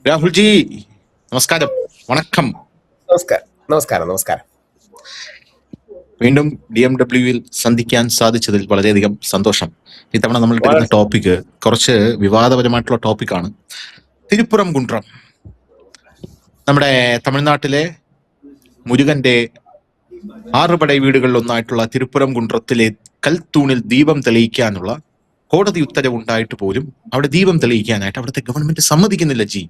രാഹുൽജി, നമസ്കാരം, വണക്കം. നമസ്കാരം നമസ്കാരം നമസ്കാരം. വീണ്ടും DMWയിൽ സന്ധിക്കാൻ സാധിച്ചതിൽ വളരെയധികം സന്തോഷം. ഇത്തവണ നമ്മൾ എടുക്കുന്ന ടോപ്പിക് കുറച്ച് വിവാദപരമായിട്ടുള്ള ടോപ്പിക്കാണ്. തിരുപ്പുറം കുണ്ട്രം, നമ്മുടെ തമിഴ്നാട്ടിലെ മുരുകന്റെ 6 പടை വീടുകളിൽ ഒന്നായിട്ടുള്ള തിരുപ്പുറം കുണ്ട്രത്തിലെ കൽത്തൂണിൽ ദീപം തെളിയിക്കാനുള്ള കോടതി ഉത്തരവുണ്ടായിട്ട് പോലും അവിടെ ദീപം തെളിയിക്കാനായിട്ട് അവിടുത്തെ ഗവൺമെന്റ് സമ്മതിക്കുന്നില്ല. G,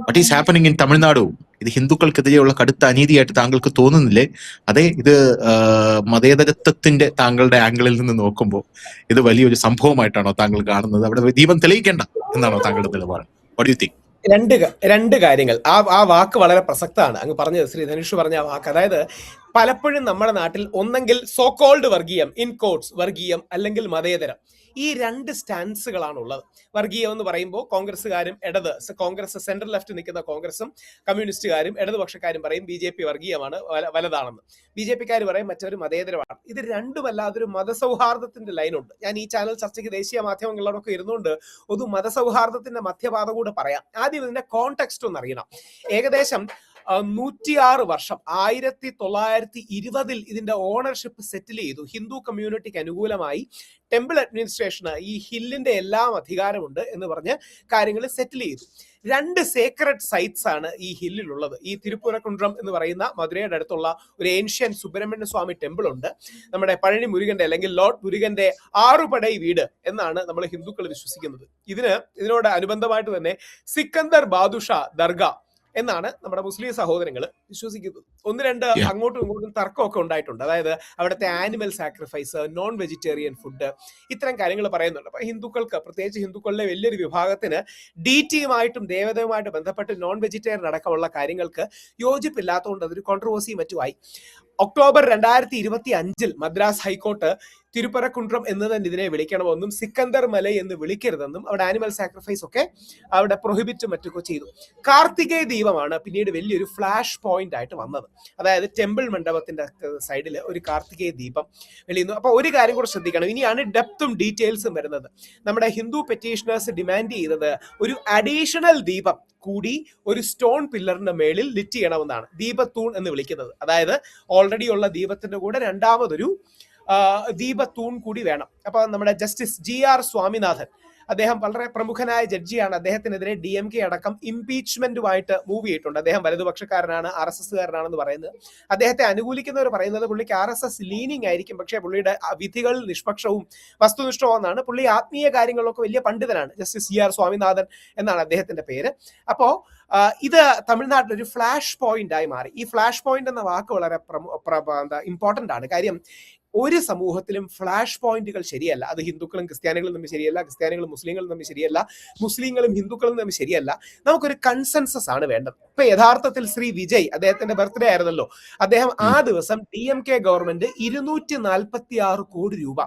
what is happening in Tamil Nadu? ഇത് ഹിന്ദുക്കൾക്കെതിരെയുള്ള കടുത്ത അനീതിയായിട്ട് താങ്കൾക്ക് തോന്നുന്നില്ലേ? അതെ, ഇത് മതേതരത്വത്തിന്റെ താങ്കളുടെ ആംഗിളിൽ നിന്ന് നോക്കുമ്പോൾ ഇത് വലിയൊരു സംഭവമായിട്ടാണോ താങ്കൾ കാണുന്നത്? അവിടെ ദീപം തെളിയിക്കേണ്ട എന്നാണോ താങ്കളുടെ നിലപാട്? What you think? രണ്ട് കാര്യങ്ങൾ. ആ വാക്ക് വളരെ പ്രസക്തമാണ്. അങ്ങ് പറഞ്ഞത്, ശ്രീ ധനുഷ് പറഞ്ഞ ആ വാക്ക്. അതായത് പലപ്പോഴും നമ്മുടെ നാട്ടിൽ ഒന്നെങ്കിൽ സോ കോൾഡ് വർഗീയം, ഇൻ കോട്സ് വർഗീയം, അല്ലെങ്കിൽ മതേതരം, ഈ രണ്ട് സ്റ്റാൻസുകളാണ് ഉള്ളത്. വർഗീയം എന്ന് പറയുമ്പോൾ കോൺഗ്രസ്സുകാരും കോൺഗ്രസ് സെൻട്രൽ ലെഫ്റ്റ് നിൽക്കുന്ന കോൺഗ്രസും കമ്മ്യൂണിസ്റ്റുകാരും ഇടതുപക്ഷക്കാരും പറയും BJP വർഗീയമാണ്, വലതാണെന്ന്. BJPക്കാർ പറയും മറ്റൊരു മതേതരമാണ്. ഇത് രണ്ടുമല്ലാതൊരു മതസൗഹാർദ്ദത്തിന്റെ ലൈനുണ്ട്. ഞാൻ ഈ ചാനൽ ചർച്ചയ്ക്ക് ദേശീയ മാധ്യമങ്ങളിലൊക്കെ ഇരുന്നുകൊണ്ട് ഒരു മതസൗഹാർദ്ദത്തിന്റെ മധ്യപാത കൂടെ പറയാം. ആദ്യം ഇതിന്റെ കോണ്ടെക്സ്റ്റ് ഒന്ന് അറിയണം. ഏകദേശം 106 വർഷം 1920 ഇതിന്റെ ഓണർഷിപ്പ് സെറ്റിൽ ചെയ്തു. ഹിന്ദു കമ്മ്യൂണിറ്റിക്ക് അനുകൂലമായി ടെമ്പിൾ അഡ്മിനിസ്ട്രേഷന് ഈ ഹില്ലിന്റെ എല്ലാം അധികാരമുണ്ട് എന്ന് പറഞ്ഞ് കാര്യങ്ങൾ സെറ്റിൽ ചെയ്തു. 2 സേക്രഡ് സൈറ്റ്സ് ആണ് ഈ ഹില്ലിലുള്ളത്. ഈ തിരുപ്പുറക്കുണ്ട്രം എന്ന് പറയുന്ന മധുരയുടെ അടുത്തുള്ള ഒരു ഏൻഷ്യൻ സുബ്രഹ്മണ്യ സ്വാമി ടെമ്പിൾ ഉണ്ട്. നമ്മുടെ പഴനി മുരുകന്റെ അല്ലെങ്കിൽ ലോർഡ് മുരുകന്റെ 6 പടൈ വീട് എന്നാണ് നമ്മൾ ഹിന്ദുക്കൾ വിശ്വസിക്കുന്നത്. ഇതിനോട് അനുബന്ധമായിട്ട് തന്നെ സിക്കന്ദർ ബാദുഷാ ദർഗ എന്നാണ് നമ്മുടെ മുസ്ലിം സഹോദരങ്ങൾ വിശ്വസിക്കുന്നത്. 1-2 അങ്ങോട്ടും ഇങ്ങോട്ടും തർക്കമൊക്കെ ഉണ്ടായിട്ടുണ്ട്. അതായത് അവിടുത്തെ animal sacrifice, non vegetarian food, ഇത്തരം കാര്യങ്ങൾ പറയുന്നുണ്ട്. അപ്പൊ ഹിന്ദുക്കൾക്ക്, പ്രത്യേകിച്ച് ഹിന്ദുക്കളിലെ വലിയൊരു വിഭാഗത്തിന് ഡിറ്റിയുമായിട്ടും ദേവതയുമായിട്ട് ബന്ധപ്പെട്ട് നോൺ വെജിറ്റേറിയൻ അടക്കമുള്ള കാര്യങ്ങൾക്ക് യോജിപ്പില്ലാത്തതുകൊണ്ട് അതൊരു കോൺട്രവേഴ്സിയും മറ്റുമായി. ഒക്ടോബർ 2025 മദ്രാസ് ഹൈക്കോർട്ട് തിരുപ്പുറക്കുണ്ട്രം എന്ന് തന്നെ ഇതിനെ വിളിക്കണമെന്നും സിക്കന്ദർ മലൈ എന്ന് വിളിക്കരുതെന്നും അവിടെ ആനിമൽ സാക്രിഫൈസ് ഒക്കെ അവിടെ പ്രൊഹിബിറ്റും മറ്റൊക്കെ ചെയ്തു. കാർത്തികേയ ദീപമാണ് പിന്നീട് വലിയൊരു ഫ്ലാഷ് പോയിന്റ് ആയിട്ട് വന്നത്. അതായത് ടെമ്പിൾ മണ്ഡപത്തിന്റെ സൈഡിൽ ഒരു കാർത്തികേയ ദീപം വെളിയുന്നു. അപ്പൊ ഒരു കാര്യം കൂടെ ശ്രദ്ധിക്കണം. ഇനിയാണ് ഡെപ്തും ഡീറ്റെയിൽസും വരുന്നത്. നമ്മുടെ ഹിന്ദു പെറ്റീഷണേഴ്സ് ഡിമാൻഡ് ചെയ്തത് ഒരു അഡീഷണൽ ദീപം കൂടി ഒരു സ്റ്റോൺ പില്ലറിന്റെ മേളിൽ ലിറ്റ് ചെയ്യണമെന്നാണ്, ദീപത്തൂൺ എന്ന് വിളിക്കുന്നത്. അതായത് ഓൾറെഡി ഉള്ള ദീപത്തിന്റെ കൂടെ രണ്ടാമതൊരു ദീപത്തൂൺ കൂടി വേണം. അപ്പൊ നമ്മുടെ ജസ്റ്റിസ് GR സ്വാമിനാഥൻ, അദ്ദേഹം വളരെ പ്രമുഖനായ ജഡ്ജിയാണ്. അദ്ദേഹത്തിനെതിരെ DMK അടക്കം ഇംപീച്ച്മെന്റുമായിട്ട് മൂവ് ചെയ്തിട്ടുണ്ട്. അദ്ദേഹം വലതുപക്ഷക്കാരനാണ്, RSSകാരനാണെന്ന് പറയുന്നത്. അദ്ദേഹത്തെ അനുകൂലിക്കുന്നവർ പറയുന്നത് പുള്ളിക്ക് RSS ലീനിങ് ആയിരിക്കും, പക്ഷേ പുള്ളിയുടെ വിധികൾ നിഷ്പക്ഷവും വസ്തുനിഷ്ഠവുമെന്നാണ്. പുള്ളി ആത്മീയ കാര്യങ്ങളിലൊക്കെ വലിയ പണ്ഡിതനാണ്. ജസ്റ്റിസ് GR സ്വാമിനാഥൻ എന്നാണ് അദ്ദേഹത്തിന്റെ പേര്. അപ്പോ ഇത് തമിഴ്നാട്ടിൽ ഒരു ഫ്ലാഷ് പോയിന്റ് ആയി മാറി. ഈ ഫ്ലാഷ് പോയിന്റ് എന്ന വാക്ക് വളരെ ഇമ്പോർട്ടന്റ് ആണ്. കാര്യം ഒരു സമൂഹത്തിലും ഫ്ലാഷ് പോയിന്റുകൾ ശരിയല്ല. അത് ഹിന്ദുക്കളും ക്രിസ്ത്യാനികളും തമ്മിൽ ശരിയല്ല, ക്രിസ്ത്യാനികളും മുസ്ലിങ്ങളും തമ്മിൽ ശരിയല്ല, മുസ്ലിങ്ങളും ഹിന്ദുക്കളും തമ്മിൽ ശരിയല്ല. നമുക്കൊരു കൺസെൻസസ് ആണ് വേണ്ടത്. ഇപ്പൊ യഥാർത്ഥത്തിൽ ശ്രീ വിജയ്, അദ്ദേഹത്തിന്റെ ബർത്ത്ഡേ ആയിരുന്നല്ലോ, അദ്ദേഹം ആ ദിവസം DMK ഗവൺമെന്റ് 246 കോടി രൂപ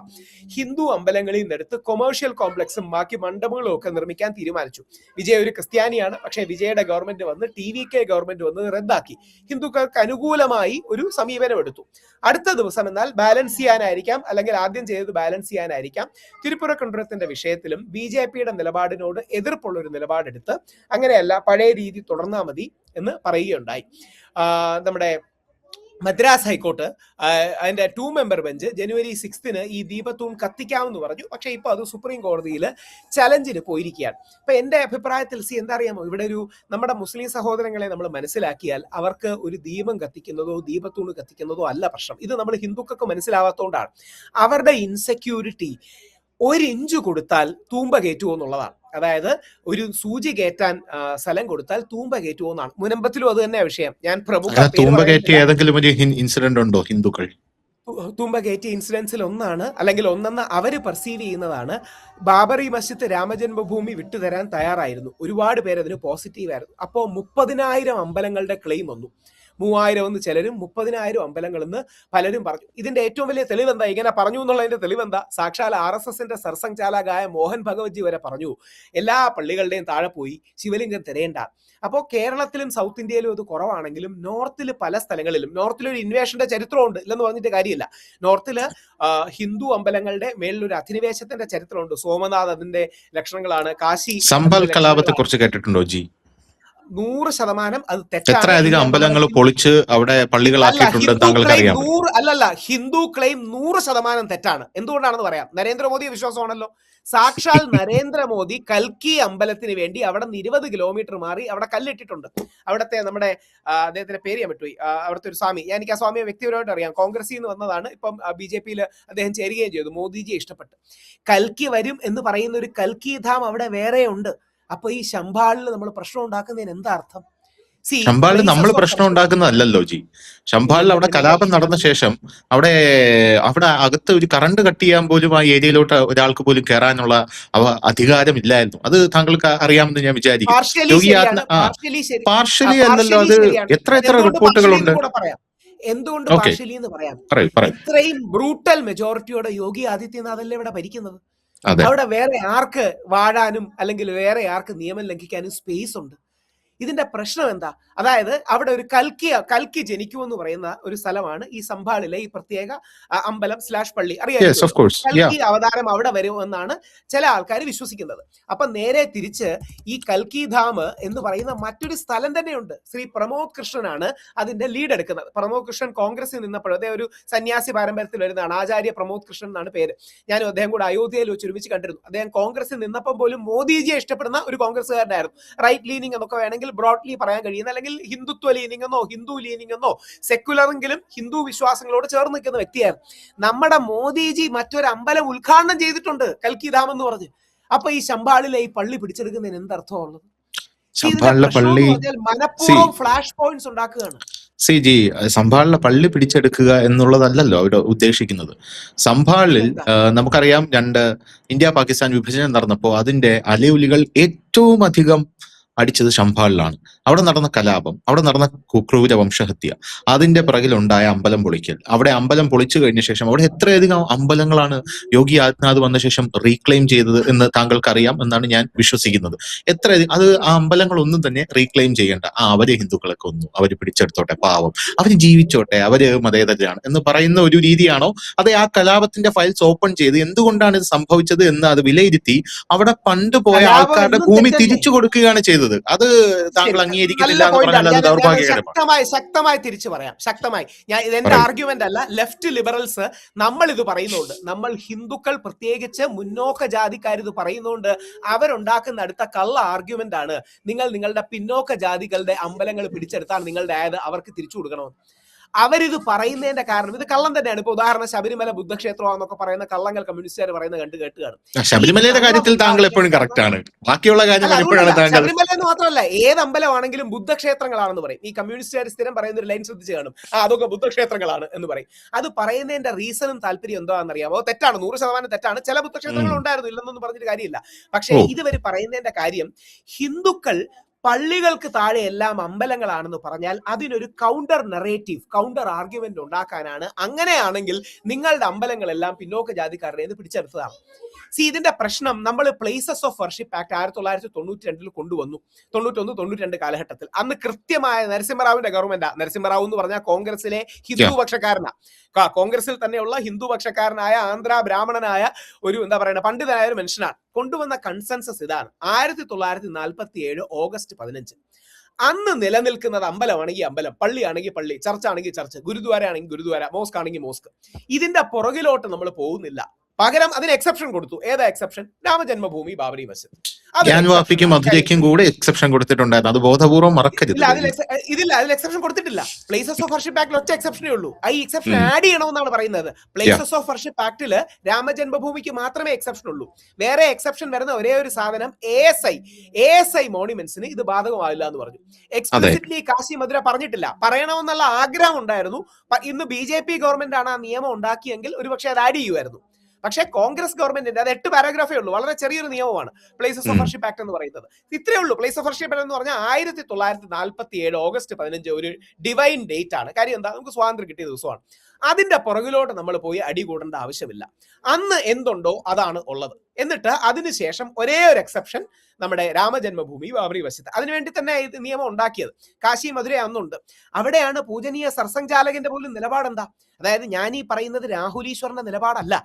ഹിന്ദു അമ്പലങ്ങളിൽ നിന്നെടുത്ത് കൊമേഴ്ഷ്യൽ കോംപ്ലക്സും ബാക്കി മണ്ഡപങ്ങളും ഒക്കെ നിർമ്മിക്കാൻ തീരുമാനിച്ചു. വിജയ് ഒരു ക്രിസ്ത്യാനിയാണ്, പക്ഷേ വിജയുടെ ഗവൺമെന്റ് വന്ന് TVK ഗവൺമെന്റ് വന്ന് റദ്ദാക്കി. ഹിന്ദുക്കൾക്ക് അനുകൂലമായി ഒരു സമീപനം എടുത്തു. അടുത്ത ദിവസം എന്നാൽ ബാലൻസ് ചെയ്യാനായിരിക്കാം, അല്ലെങ്കിൽ ആദ്യം ചെയ്തത് ബാലൻസ് ചെയ്യാനായിരിക്കാം, തിരുപ്പുറക്കുണ്ട്രത്തിന്റെ വിഷയത്തിലും BJPയുടെ നിലപാടിനോട് എതിർപ്പുള്ള ഒരു നിലപാടെടുത്ത് അങ്ങനെയല്ല, പഴയ രീതി തുടർന്നാൽ മതി എന്ന് പറയുകയുണ്ടായി. നമ്മുടെ മദ്രാസ് ഹൈക്കോർട്ട് അതിന്റെ 2 മെമ്പർ ബെഞ്ച് ജനുവരി 6 ഈ ദീപത്തൂൺ കത്തിക്കാമെന്ന് പറഞ്ഞു. പക്ഷെ ഇപ്പൊ അത് സുപ്രീം കോടതിയിൽ ചലഞ്ചിന് പോയിരിക്കുകയാണ്. അപ്പൊ എന്റെ അഭിപ്രായത്തിൽ എന്താ അറിയാമോ, ഇവിടെ ഒരു നമ്മുടെ മുസ്ലിം സഹോദരങ്ങളെ നമ്മൾ മനസ്സിലാക്കിയാൽ അവർക്ക് ഒരു ദീപം കത്തിക്കുന്നതോ ദീപത്തൂണ് കത്തിക്കുന്നതോ അല്ല പ്രശ്നം. ഇത് നമ്മൾ ഹിന്ദുക്കൾക്ക് മനസ്സിലാവാത്തതുകൊണ്ടാണ്. അവരുടെ ഇൻസെക്യൂരിറ്റി 1 ഇഞ്ച് കൊടുത്താൽ തൂമ്പ കയറ്റുമോ എന്നുള്ളതാണ്. അതായത് ഒരു സൂചി കയറ്റാൻ സ്ഥലം കൊടുത്താൽ തൂമ്പ കയറ്റുമോ എന്നാണ്. മുനമ്പത്തിലും അത് തന്നെ വിഷയം. ഞാൻ ഏതെങ്കിലും ഒരു ഇൻസിഡന്റ് ഉണ്ടോ ഹിന്ദുക്കൾ തൂമ്പ കയറ്റിയ ഇൻസിഡൻസിൽ ഒന്നാണ്, അല്ലെങ്കിൽ ഒന്നെന്ന് അവർ പെർസീവ് ചെയ്യുന്നതാണ്, ബാബറി മസ്ജിദ് രാമജന്മഭൂമി വിട്ടുതരാൻ തയ്യാറായിരുന്നു. ഒരുപാട് പേര് അതിന് പോസിറ്റീവായിരുന്നു. അപ്പോൾ 30,000 അമ്പലങ്ങളുടെ ക്ലെയിം വന്നു. 3,000 എന്ന് ചിലരും 30,000 അമ്പലങ്ങൾ എന്ന് പലരും പറഞ്ഞു. ഇതിന്റെ ഏറ്റവും വലിയ തെളിവെന്താ? ഇങ്ങനെ പറഞ്ഞു എന്നുള്ളതിന്റെ തെളിവെന്താ? സാക്ഷാൽ RSSന്റെ സർസംഘചാലകായ മോഹൻ ഭഗവത്ജി വരെ പറഞ്ഞു, എല്ലാ പള്ളികളുടെയും താഴെ പോയി ശിവലിംഗം തിരയേണ്ട. അപ്പോൾ കേരളത്തിലും സൗത്ത് ഇന്ത്യയിലും അത് കുറവാണെങ്കിലും നോർത്തിൽ പല സ്ഥലങ്ങളിലും, നോർത്തിലൊരു ഇൻവേഷന്റെ ചരിത്രമുണ്ട്, ഇല്ലെന്ന് പറഞ്ഞിട്ട് കാര്യമില്ല. നോർത്തില് ഹിന്ദു അമ്പലങ്ങളുടെ മേളിലൊരു അധിനിവേശത്തിന്റെ ചരിത്രമുണ്ട്. സോമനാഥ് അതിന്റെ ലക്ഷണങ്ങളാണ്. കാശി സംഭൽ കലാപത്തെ കുറിച്ച് കേട്ടിട്ടുണ്ടോ ജി? 100% അത് എത്ര തെറ്റാണ്. അധികം ഇന്ത്യ അമ്പലങ്ങൾ നമ്മുടെ പൊളിച്ച് അവിടെ അല്ല പള്ളികളാക്കിയിട്ടുണ്ട് ഹിന്ദു താങ്കൾക്ക് ക്ലെയിം അറിയാമോ? 100 ക്ലെയിം 100% തെറ്റാണ്. എന്തുകൊണ്ടാണെന്ന് പറയാം. നരേന്ദ്രമോദിയെ വിശ്വാസമാണല്ലോ. സാക്ഷാൽ നരേന്ദ്രമോദി കൽക്കി അമ്പലത്തിന് വേണ്ടി അവിടെ നിന്ന് 20 കിലോമീറ്റർ മാറി അവിടെ കല്ലിട്ടിട്ടുണ്ട്. അവിടുത്തെ നമ്മുടെ അദ്ദേഹത്തിന്റെ പേര് ഞാൻ വിട്ടുപോയി, അവിടുത്തെ ഒരു സ്വാമി, എനിക്ക് ആ സ്വാമിയെ വ്യക്തിപരമായിട്ട് അറിയാം, കോൺഗ്രസിൽ നിന്ന് വന്നതാണ്, ഇപ്പം BJP-യിൽ അദ്ദേഹം ചേരുകയും ചെയ്തു, മോദിജിയെ ഇഷ്ടപ്പെട്ട്. കൽക്കി വരും എന്ന് പറയുന്ന ഒരു കൽക്കി ധാം അവിടെ വേറെ ഉണ്ട്. അപ്പൊ ഈ ശംഭാളിൽ നമ്മൾ പ്രശ്നം ഉണ്ടാക്കുന്നതിന് എന്താ അർത്ഥം? ശംഭാളിൽ നമ്മൾ പ്രശ്നം ഉണ്ടാക്കുന്നതല്ലല്ലോ ജി. ശംഭാളിൽ അവിടെ കലാപം നടന്ന ശേഷം അവിടെ അകത്ത് ഒരു കറണ്ട് കട്ട് ചെയ്യാൻ പോലും ആ ഏരിയയിലോട്ട് ഒരാൾക്ക് പോലും കയറാനുള്ള അധികാരമില്ലായിരുന്നു. അത് താങ്കൾക്ക് അറിയാമെന്ന് ഞാൻ വിചാരിക്കും. പാർഷ്യലി അല്ലല്ലോ, അത് എത്ര റിപ്പോർട്ടുകളുണ്ട്. എന്തുകൊണ്ട് പാർഷ്യലി എന്ന് പറയാം? ഇത്രയും ബ്രൂട്ടൽ മെജോറിറ്റിയോടെ യോഗി ആദിത്യനാഥ് അല്ലേ ഇവിടെ ഭരിക്കുന്നത്. അവിടെ വേറെ ആർക്ക് വാഴാനും അല്ലെങ്കിൽ വേറെ ആർക്ക് നിയമം ലംഘിക്കാനും സ്പേസ് ഉണ്ട്? ഇതിന്റെ പ്രശ്നം എന്താ? അതായത് അവിടെ ഒരു കൽക്കി ജനിക്കുമെന്ന് പറയുന്ന ഒരു സ്ഥലമാണ് ഈ സംഭാളിലെ ഈ പ്രത്യേക അമ്പലം / പള്ളി. അറിയാം, കൽക്കി അവതാരം അവിടെ വരുമെന്നാണ് ചില ആൾക്കാർ വിശ്വസിക്കുന്നത്. അപ്പൊ നേരെ തിരിച്ച് ഈ കൽക്കി ധാം എന്ന് പറയുന്ന മറ്റൊരു സ്ഥലം തന്നെയുണ്ട്. ശ്രീ പ്രമോദ് കൃഷ്ണനാണ് അതിന്റെ ലീഡ് എടുക്കുന്നത്. പ്രമോദ് കൃഷ്ണൻ കോൺഗ്രസിൽ നിന്നപ്പോൾ അദ്ദേഹം ഒരു സന്യാസി പാരമ്പര്യത്തിൽ വരുന്നതാണ്. ആചാര്യ പ്രമോദ് കൃഷ്ണൻ എന്നാണ് പേര്. ഞാനും അദ്ദേഹം കൂടെ അയോധ്യയിൽ വെച്ച് ഒരുമിച്ച് കണ്ടിരുന്നു. അദ്ദേഹം കോൺഗ്രസിൽ നിന്നപ്പം പോലും മോദിജിയെ ഇഷ്ടപ്പെടുന്ന ഒരു കോൺഗ്രസ്സുകാരനായിരുന്നു. റൈറ്റ് ലീനിങ് എന്നൊക്കെ വേണമെങ്കിൽ ബ്രോഡ്ലി പറയാൻ കഴിയുന്ന, അല്ലെങ്കിൽ ഹിന്ദുത്വ ലീനിങ് എന്നോ ഹിന്ദു ലീനിങ് എന്നോ സെക്യുലറെങ്കിലും ഹിന്ദു വിശ്വാസങ്ങളോട് ചേർന്ന് നിൽക്കുന്ന വ്യക്തിയായിരുന്നു. നമ്മുടെ മോദിജി മറ്റൊരു അമ്പലം ഉദ്ഘാടനം ചെയ്തിട്ടുണ്ട്, കൽക്കി ധാം എന്ന് പറഞ്ഞ്. അപ്പൊ ഈ ശംഭാളിലെ ഈ പള്ളി പിടിച്ചെടുക്കുന്നതിന് എന്തർത്ഥമുള്ളത്? മനഃപൂർവ്വം ഫ്ലാഷ് പോയിന്റ്സ് ഉണ്ടാക്കുകയാണ്. ജി, സംഭാളിലെ പള്ളി പിടിച്ചെടുക്കുക എന്നുള്ളതല്ലല്ലോ അവിടെ ഉദ്ദേശിക്കുന്നത്. സംഭാളിൽ നമുക്കറിയാം, ഇന്ത്യ പാകിസ്ഥാൻ വിഭജനം നടന്നപ്പോൾ അതിന്റെ അലയൊലികൾ ഏറ്റവും അധികം അടിച്ചത് ശംഭാളിലാണ്. അവിടെ നടന്ന കലാപം, അവിടെ നടന്ന ക്രൂര വംശഹത്യ, അതിന്റെ പിറകിലുണ്ടായ അമ്പലം പൊളിക്കൽ. അവിടെ അമ്പലം പൊളിച്ചു കഴിഞ്ഞ ശേഷം അവിടെ എത്രയധികം അമ്പലങ്ങളാണ് യോഗി ആദിത്യനാഥ് വന്ന ശേഷം റീക്ലെയിം ചെയ്തത് എന്ന് താങ്കൾക്ക് അറിയാം എന്നാണ് ഞാൻ വിശ്വസിക്കുന്നത്. അത് ആ അമ്പലങ്ങളൊന്നും തന്നെ റീക്ലെയിം ചെയ്യേണ്ട. അവര് ഹിന്ദുക്കളെ കൊന്നു, അവര് പിടിച്ചെടുത്തോട്ടെ, പാവം, അവര് ജീവിച്ചോട്ടെ, അവര് മതേതരരാണ് എന്ന് പറയുന്ന ഒരു രീതിയാണോ? അതെ, ആ കലാപത്തിന്റെ ഫയൽസ് ഓപ്പൺ ചെയ്ത് എന്തുകൊണ്ടാണ് ഇത് സംഭവിച്ചത് എന്ന് അത് വിലയിരുത്തി അവിടെ പണ്ട് പോയ ആൾക്കാരുടെ ഭൂമി തിരിച്ചു കൊടുക്കുകയാണ് ചെയ്തത്. അത് താങ്കൾ അംഗീകരിക്കുന്നില്ല എന്ന് പറഞ്ഞാൽ അത് ദൗർഭാഗ്യകരമാണ്. ശക്തമായി തിരിച്ചു പറയാം. ഞാൻ ഇതെന്റെ ആർഗ്യുമെന്റ് അല്ല, ലെഫ്റ്റ് ലിബറൽസ് നമ്മൾ ഇത് പറയുന്നുണ്ട്. നമ്മൾ ഹിന്ദുക്കൾ പ്രത്യേകിച്ച് മുന്നോക്ക ജാതിക്കാർ ഇത് പറയുന്നുണ്ട്. അവരുണ്ടാക്കുന്ന അടുത്ത കള്ള ആർഗ്യുമെന്റ് ആണ്, നിങ്ങളുടെ പിന്നോക്ക ജാതികളുടെ അമ്പലങ്ങൾ പിടിച്ചെടുത്താൽ നിങ്ങളുടെ ആയത് അവർക്ക് തിരിച്ചു കൊടുക്കണമെന്ന്. അവരിത് പറയുന്നതിന്റെ കാരണം ഇത് കള്ളം തന്നെയാണ്. ഇപ്പൊ ഉദാഹരണം ശബരിമല ബുദ്ധക്ഷേത്രമാണെന്നൊക്കെ പറയുന്ന കള്ളങ്ങൾ കമ്മ്യൂണിസ്റ്റുകാർ പറയുന്നത് കേട്ട് കാണും. ശബരിമലയുടെ കാര്യത്തിൽ താങ്കൾ എപ്പോഴും കറക്റ്റ് ആണ്. ബാക്കിയുള്ള ശബരിമല എന്ന് മാത്രമല്ല, ഏത് അമ്പലമാണെങ്കിലും ബുദ്ധക്ഷേത്രങ്ങളാണെന്ന് പറയും. ഈ കമ്മ്യൂണിസ്റ്റുകാർ സ്ഥിരം പറയുന്ന ഒരു ലൈൻ ശ്രദ്ധിച്ച് കാണും, അതൊക്കെ ബുദ്ധക്ഷേത്രങ്ങളാണ് എന്ന് പറയും. അത് പറയുന്നതിന്റെ റീസണും താല്പര്യം എന്താണെന്ന് അറിയാമോ? തെറ്റാണ്, 100% തെറ്റാണ്. ചില ബുദ്ധക്ഷേത്രങ്ങൾ ഉണ്ടായിരുന്നു, ഇല്ലെന്നൊന്നും പറഞ്ഞിട്ട് കാര്യമില്ല. പക്ഷേ ഇതുവരെ പറയുന്നതിന്റെ കാര്യം, ഹിന്ദുക്കൾ പള്ളികൾക്ക് താഴെ എല്ലാം അമ്പലങ്ങളാണെന്ന് പറഞ്ഞാൽ അതിനൊരു കൗണ്ടർ നറേറ്റീവ്, കൗണ്ടർ ആർഗ്യുമെന്റ് ഉണ്ടാക്കാനാണ്. അങ്ങനെയാണെങ്കിൽ നിങ്ങളുടെ അമ്പലങ്ങളെല്ലാം പിന്നോക്ക ജാതിക്കാരുടെ പിടിച്ചെടുത്തതാണ്. ഇതിന്റെ പ്രശ്നം, നമ്മൾ പ്ലേസസ് ഓഫ് വർഷിപ്പ് ആക്ട് 1992 കൊണ്ടുവന്നു, 91-92 കാലഘട്ടത്തിൽ. അന്ന് കൃത്യമായ നരസിംഹറാവുവിന്റെ ഗവൺമെന്റാ. നരസിംഹറാവു എന്ന് പറഞ്ഞാൽ കോൺഗ്രസിലെ ഹിന്ദുപക്ഷക്കാരനാ. കോൺഗ്രസിൽ തന്നെയുള്ള ഹിന്ദുപക്ഷക്കാരനായ ആന്ധ്ര ബ്രാഹ്മണനായ ഒരു പണ്ഡിതനായ ഒരു മനുഷ്യനാണ്. കൊണ്ടുവന്ന കൺസെൻസസ് ഇതാണ്. 1947 ഓഗസ്റ്റ് 15. അന്ന് നിലനിൽക്കുന്നത് അമ്പലമാണെങ്കിൽ അമ്പലം, പള്ളിയാണെങ്കിൽ പള്ളി, ചർച്ചാണെങ്കിൽ ചർച്ച്, ഗുരുദ്വാര ആണെങ്കിൽ ഗുരുദ്വാര, മോസ്ക് ആണെങ്കിൽ മോസ്ക്. ഇതിന്റെ പുറകിലോട്ട് നമ്മൾ പോകുന്നില്ല. പകരം അതിന് എക്സെപ്ഷൻ കൊടുത്തു. ഏതാ എക്സെപ്ഷൻ? രാമജന്മഭൂമി, ബാബറി മസ്ജിദ്. ജ്ഞാൻവാപ്പിക്കും മധുരയ്ക്കും കൂടെ എക്സെപ്ഷൻ കൊടുത്തിട്ടുണ്ടായിരുന്നു. അത് ബോധപൂർവ്വം മറക്കരുത്. ഇതില്ല, അതിൽ എക്സെപ്ഷൻ കൊടുത്തിട്ടില്ല. പ്ലേസസ് ഓഫ് വർഷിപ്പ് ആക്ടിൽ ഒറ്റ എക്സെപ്ഷനേ ഉള്ളൂ. ഈ എക്സെപ്ഷൻ ആഡ് ചെയ്യണമെന്നാണ് പറയുന്നത്. പ്ലേസസ് ഓഫ് വർഷിപ്പ് ആക്ടില് രാമജന്മഭൂമിക്ക് മാത്രമേ എക്സെപ്ഷൻ ഉള്ളൂ. വേറെ എക്സെപ്ഷൻ വരുന്ന ഒരേ ഒരു സാധനം ASI മോണുമെന്റ്സിന് ഇത് ബാധകമാവില്ല എന്ന് പറഞ്ഞു. എക്സ്പ്ലിസിറ്റ്ലി കാശി മധുര പറഞ്ഞിട്ടില്ല. പറയണമെന്നുള്ള ആഗ്രഹം ഉണ്ടായിരുന്നു. ഇന്ന് BJP ഗവൺമെന്റ് ആണ് ആ നിയമം ഉണ്ടാക്കിയെങ്കിൽ ഒരുപക്ഷെ അത് ആഡ് ചെയ്യുമായിരുന്നു. പക്ഷേ കോൺഗ്രസ് ഗവൺമെന്റിന്റെ അത് 8 പാരഗ്രാഫേ ഉള്ളൂ. വളരെ ചെറിയൊരു നിയമമാണ് പ്ലേസസ് ഓഫ് വർഷിപ്പ് ആക്ട് എന്ന് പറയുന്നത്. ഇത്രയേ ഉള്ളൂ. പ്ലേസ് ഓഫ് വർഷിപ്പ് എന്ന് പറഞ്ഞാൽ 1947 ഓഗസ്റ്റ് 15 ഒരു ഡിവൈൻ ഡേറ്റ് ആണ്. കാര്യം എന്താ? നമുക്ക് സ്വാതന്ത്ര്യം കിട്ടിയ ദിവസമാണ്. അതിന്റെ പുറകിലോട്ട് നമ്മൾ പോയി അടി കൂടേണ്ട ആവശ്യമില്ല. അന്ന് എന്തുണ്ടോ അതാണ് ഉള്ളത്. എന്നിട്ട് അതിനുശേഷം ഒരേ ഒരു എക്സെപ്ഷൻ നമ്മുടെ രാമജന്മഭൂമി ബാബറി മസ്ജിദ്. അതിനുവേണ്ടി തന്നെ ഇത് നിയമം ഉണ്ടാക്കിയത്. കാശി മധുര അന്നുണ്ട്. അവിടെയാണ് പൂജനീയ സർസംഘചാലകന്റെ പോലും നിലപാടെന്താ? അതായത് ഞാൻ ഈ പറയുന്നത് രാഹുൽ ഈശ്വറിന്റെ നിലപാടല്ല.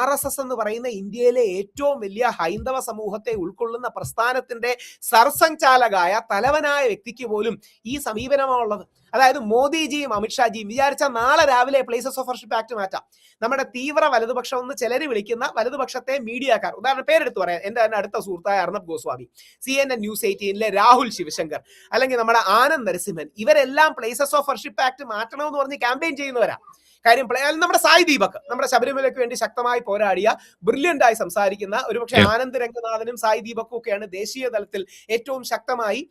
RSS എന്ന് പറയുന്ന ഇന്ത്യയിലെ ഏറ്റവും വലിയ ഹൈന്ദവ സമൂഹത്തെ ഉൾക്കൊള്ളുന്ന പ്രസ്ഥാനത്തിന്റെ സർസംഘചാലകായ തലവനായ വ്യക്തിക്ക് പോലും ഈ സമീപനമാണുള്ളത്. അതായത് മോദിജിയും അമിത്ഷാജിയും വിചാരിച്ചാൽ നാളെ രാവിലെ പ്ലേസസ് ഓഫ് വർഷിപ്പ് ആക്ട് മാറ്റാം. നമ്മുടെ തീവ്ര വലതുപക്ഷം എന്ന് ചിലര് വിളിക്കുന്ന വലതുപക്ഷത്തെ മീഡിയക്കാർ, ഉദാഹരണം പേരെടുത്ത് പറയാം, എന്റെ തന്നെ അടുത്ത സുഹൃത്തായ അർണബ് ഗോസ്വാമി, CNN News 18 രാഹുൽ ശിവശങ്കർ, അല്ലെങ്കിൽ നമ്മുടെ ആനന്ദ് നരസിംഹൻ, ഇവരെല്ലാം പ്ലേസസ് ഓഫ് വർഷിപ്പ് ആക്ട് മാറ്റണമെന്ന് പറഞ്ഞ് ക്യാമ്പയിൻ ചെയ്യുന്നവരാ. കാര്യം നമ്മുടെ സായി ദീപക്, നമ്മുടെ ശബരിമലയ്ക്ക് വേണ്ടി ശക്തമായി പോരാടിയ, ബ്രില്യന്റ് ആയി സംസാരിക്കുന്ന, ഒരുപക്ഷെ ആനന്ദ് രംഗനാഥനും സായി ദീപക്കും ഒക്കെയാണ് ദേശീയ തലത്തിൽ ഏറ്റവും ശക്തമായി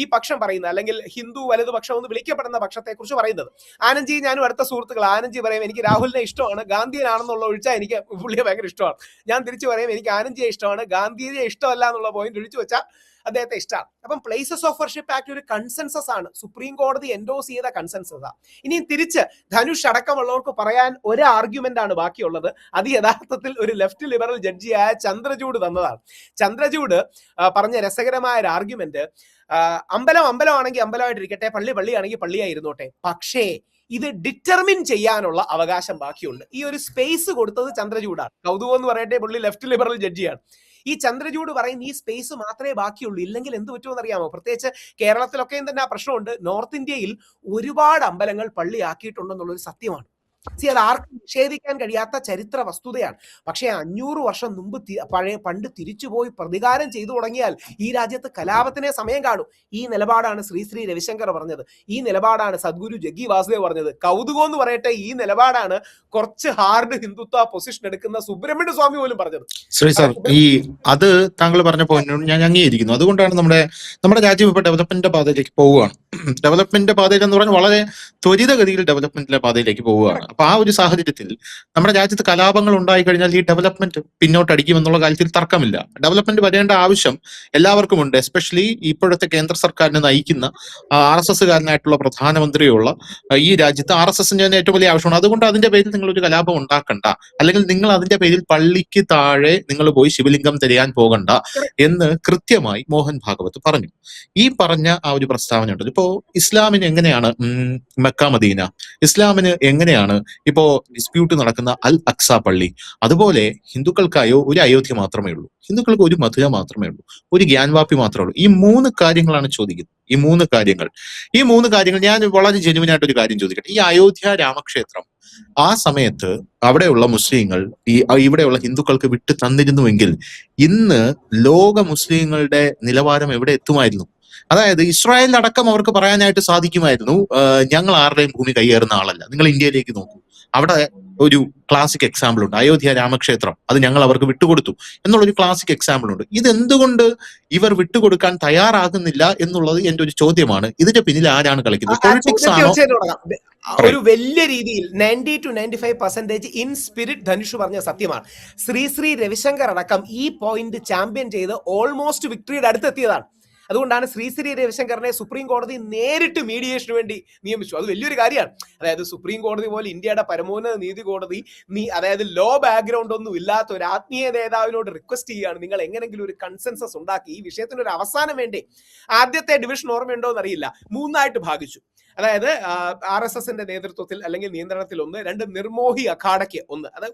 ഈ പക്ഷം പറയുന്നത്, അല്ലെങ്കിൽ ഹിന്ദു വലതുപക്ഷം എന്ന് വിളിക്കപ്പെടുന്ന പക്ഷത്തെ കുറിച്ച് പറയുന്നത്. ആനന്ദ്ജി ഞാനും അടുത്ത സുഹൃത്തുക്കൾ. ആനന്ദ്ജി പറയും എനിക്ക് രാഹുലിനെ ഇഷ്ടമാണ്, ഗാന്ധിയനാണെന്നുള്ള ഒഴിച്ചാൽ എനിക്ക് പുള്ളിയെ ഭയങ്കര ഇഷ്ടമാണ്. ഞാൻ തിരിച്ചു പറയും എനിക്ക് ആനന്ദ്ജിയെ ഇഷ്ടമാണ്, ഗാന്ധിയെ ഇഷ്ടമല്ല എന്നുള്ള പോയിന്റ് ഒഴിച്ചു വെച്ചാൽ അദ്ദേഹത്തെ ഇഷ്ടമാണ്. അപ്പം പ്ലേസസ് ഓഫ് വർഷിപ്പ് ആക്ട് ഒരു കൺസെൻസസ് ആണ്, സുപ്രീം കോടതി എൻഡോസ് ചെയ്ത കൺസെൻസസ് ആണ്. ഇനി തിരിച്ച് ധനുഷ് അടക്കമുള്ളവർക്ക് പറയാൻ ഒരു ആർഗ്യുമെന്റ് ആണ് ബാക്കിയുള്ളത്. അത് യഥാർത്ഥത്തിൽ ഒരു ലെഫ്റ്റ് ലിബറൽ ജഡ്ജിയായ ചന്ദ്രചൂഡ് തന്നതാണ്. ചന്ദ്രചൂഡ് പറഞ്ഞ രസകരമായ ഒരു ആർഗ്യുമെന്റ്, അമ്പലമാണെങ്കിൽ അമ്പലമായിട്ടിരിക്കട്ടെ, പള്ളിയാണെങ്കിൽ പള്ളിയായിരുന്നോട്ടെ, പക്ഷേ ഇത് ഡിറ്റർമിൻ ചെയ്യാനുള്ള അവകാശം ബാക്കിയുണ്ട്. ഈ ഒരു സ്പേസ് കൊടുത്തത് ചന്ദ്രചൂഡാണ്. കൗതുകം എന്ന് പറയട്ടെ, പുള്ളി ലെഫ്റ്റ് ലിബറൽ ജഡ്ജിയാണ്. ഈ ചന്ദ്രചൂഡ് പറയുന്ന ഈ സ്പേസ് മാത്രമേ ബാക്കിയുള്ളൂ, ഇല്ലെങ്കിൽ എന്ത് പറ്റുമെന്ന് അറിയാമോ? പ്രത്യേകിച്ച് കേരളത്തിലൊക്കെയും തന്നെ ആ പ്രശ്നമുണ്ട്. നോർത്ത് ഇന്ത്യയിൽ ഒരുപാട് അമ്പലങ്ങൾ പള്ളിയാക്കിയിട്ടുണ്ടെന്നുള്ളൊരു സത്യമാണ്. അത് ആർക്കും നിഷേധിക്കാൻ കഴിയാത്ത ചരിത്ര വസ്തുതയാണ്. പക്ഷേ 500 വർഷം മുമ്പ് പണ്ട് തിരിച്ചുപോയി പ്രതികാരം ചെയ്തു തുടങ്ങിയാൽ ഈ രാജ്യത്ത് കലാപത്തിനെ സമയം കാണും. ഈ നിലപാടാണ് ശ്രീ രവിശങ്കർ പറഞ്ഞത്. ഈ നിലപാടാണ് സദ്ഗുരു ജഗ്ഗി വാസുദേവ് പറഞ്ഞത്. കൗതുകം എന്ന് പറയട്ടെ, ഈ നിലപാടാണ് കുറച്ച് ഹാർഡ് ഹിന്ദുത്വ പൊസിഷൻ എടുക്കുന്ന സുബ്രഹ്മണ്യ സ്വാമി പോലും പറഞ്ഞത്. ശ്രീ സാർ, അത് താങ്കൾ പറഞ്ഞ പോയിന്റിനോട് ഞാൻ അംഗീകരിക്കുന്നു. അതുകൊണ്ടാണ് നമ്മുടെ രാജ്യം ഇപ്പോൾ ഡെവലപ്മെന്റിന്റെ പാതയിലേക്ക് പോവുകയാണ്. ഡെവലപ്മെന്റിന്റെ പാതയിൽ എന്ന് പറഞ്ഞാൽ വളരെ ത്വരിതഗതിയിൽ ഡെവലപ്മെന്റിന്റെ പാതയിലേക്ക് പോവുകയാണ്. അപ്പൊ ആ ഒരു സാഹചര്യത്തിൽ നമ്മുടെ രാജ്യത്ത് കലാപങ്ങൾ ഉണ്ടായി കഴിഞ്ഞാൽ ഈ ഡെവലപ്മെന്റ് പിന്നോട്ടടിക്കുമെന്നുള്ള കാര്യത്തിൽ തർക്കമില്ല. ഡെവലപ്മെന്റ് വരേണ്ട ആവശ്യം എല്ലാവർക്കും ഉണ്ട്. എസ്പെഷ്യലി ഇപ്പോഴത്തെ കേന്ദ്ര സർക്കാരിനെ നയിക്കുന്ന RSSകാരനായിട്ടുള്ള പ്രധാനമന്ത്രിയുള്ള ഈ രാജ്യത്ത് RSSന്റെ തന്നെ ഏറ്റവും വലിയ ആവശ്യമാണ്. അതുകൊണ്ട് അതിന്റെ പേരിൽ നിങ്ങൾ ഒരു കലാപം ഉണ്ടാക്കണ്ട, അല്ലെങ്കിൽ നിങ്ങൾ അതിന്റെ പേരിൽ പള്ളിക്ക് താഴെ നിങ്ങൾ പോയി ശിവലിംഗം തിരയാൻ പോകണ്ട എന്ന് കൃത്യമായി മോഹൻ ഭാഗവത് പറഞ്ഞു. ഈ പറഞ്ഞ ആ ഒരു പ്രസ്താവന ഉണ്ടല്ലോ, ഇപ്പോ ഇസ്ലാമിന് എങ്ങനെയാണ് മക്ക മദീന, ഇസ്ലാമിന് എങ്ങനെയാണ് ഇപ്പോ ഡിസ്പ്യൂട്ട് നടക്കുന്ന അൽ അക്സ പള്ളി, അതുപോലെ ഹിന്ദുക്കൾക്കായോ ഒരു അയോധ്യ മാത്രമേ ഉള്ളൂ, ഹിന്ദുക്കൾക്ക് ഒരു മധുര മാത്രമേ ഉള്ളൂ, ഒരു ഗ്യാൻവാപ്പി മാത്രമേ ഉള്ളൂ. ഈ 3 കാര്യങ്ങളാണ് ചോദിക്കുന്നത്. ഈ മൂന്ന് കാര്യങ്ങൾ ഞാൻ വളരെ ജെന്യുവിനായിട്ട് ഒരു കാര്യം ചോദിക്കട്ടെ. ഈ അയോധ്യ രാമക്ഷേത്രം ആ സമയത്ത് അവിടെയുള്ള മുസ്ലിങ്ങൾ ഇവിടെയുള്ള ഹിന്ദുക്കൾക്ക് വിട്ടു തന്നിരുന്നുവെങ്കിൽ ഇന്ന് ലോക മുസ്ലിങ്ങളുടെ നിലവാരം എവിടെ എത്തുമായിരുന്നു? അതായത് ഇസ്രായേലിനടക്കം അവർക്ക് പറയാനായിട്ട് സാധിക്കുമായിരുന്നു, ഞങ്ങൾ ആരുടെയും ഭൂമി കൈയേറുന്ന ആളല്ല. നിങ്ങൾ ഇന്ത്യയിലേക്ക് നോക്കൂ, അവിടെ ഒരു ക്ലാസിക് എക്സാമ്പിൾ ഉണ്ട്, അയോധ്യ രാമക്ഷേത്രം, അത് ഞങ്ങൾ അവർക്ക് വിട്ടുകൊടുത്തു എന്നുള്ളൊരു ക്ലാസിക് എക്സാമ്പിൾ ഉണ്ട്. ഇതെന്തുകൊണ്ട് ഇവർ വിട്ടുകൊടുക്കാൻ തയ്യാറാകുന്നില്ല എന്നുള്ളത് എന്റെ ഒരു ചോദ്യമാണ്. ഇതിന്റെ പിന്നിൽ ആരാണ് കളിക്കുന്നത്? പൊളിറ്റിക്സ് ആണോ? ഒരു വലിയ രീതിയിൽ 90 to 95% ഇൻ സ്പിരിറ്റ് ധനുഷ് പറഞ്ഞ സത്യമാണ്. ശ്രീ രവിശങ്കർ അടക്കം ഈ പോയിന്റ് ചാമ്പ്യൻ ചെയ്ത് ഓൾമോസ്റ്റ് വിക്ടറിയുടെ അടുത്തെത്തിയതാണ്. അതുകൊണ്ടാണ് ശ്രീ രവിശങ്കറിനെ സുപ്രീം കോടതി നേരിട്ട് മീഡിയേഷന് വേണ്ടി നിയമിച്ചു. അത് വലിയൊരു കാര്യമാണ്. അതായത് സുപ്രീം കോടതി പോലെ ഇന്ത്യയുടെ പരമോന്നത നീതി കോടതി അതായത് ലോ ബാക്ക്ഗ്രൗണ്ട് ഒന്നും ഇല്ലാത്ത ഒരു ആത്മീയ നേതാവിനോട് റിക്വസ്റ്റ് ചെയ്യുകയാണ്, നിങ്ങൾ എങ്ങനെങ്കിലും ഒരു കൺസെൻസസ് ഉണ്ടാക്കി ഈ വിഷയത്തിന് ഒരു അവസാനം വേണ്ടി. ആദ്യത്തെ ഡിവിഷൻ ഓർമ്മയുണ്ടോ എന്നറിയില്ല, 3 ഭാഗിച്ചു. അതായത് RSSന്റെ നേതൃത്വത്തിൽ അല്ലെങ്കിൽ നിയന്ത്രണത്തിൽ 1, 2 നിർമോഹി അഖാഡയ്ക്ക് 1, അത്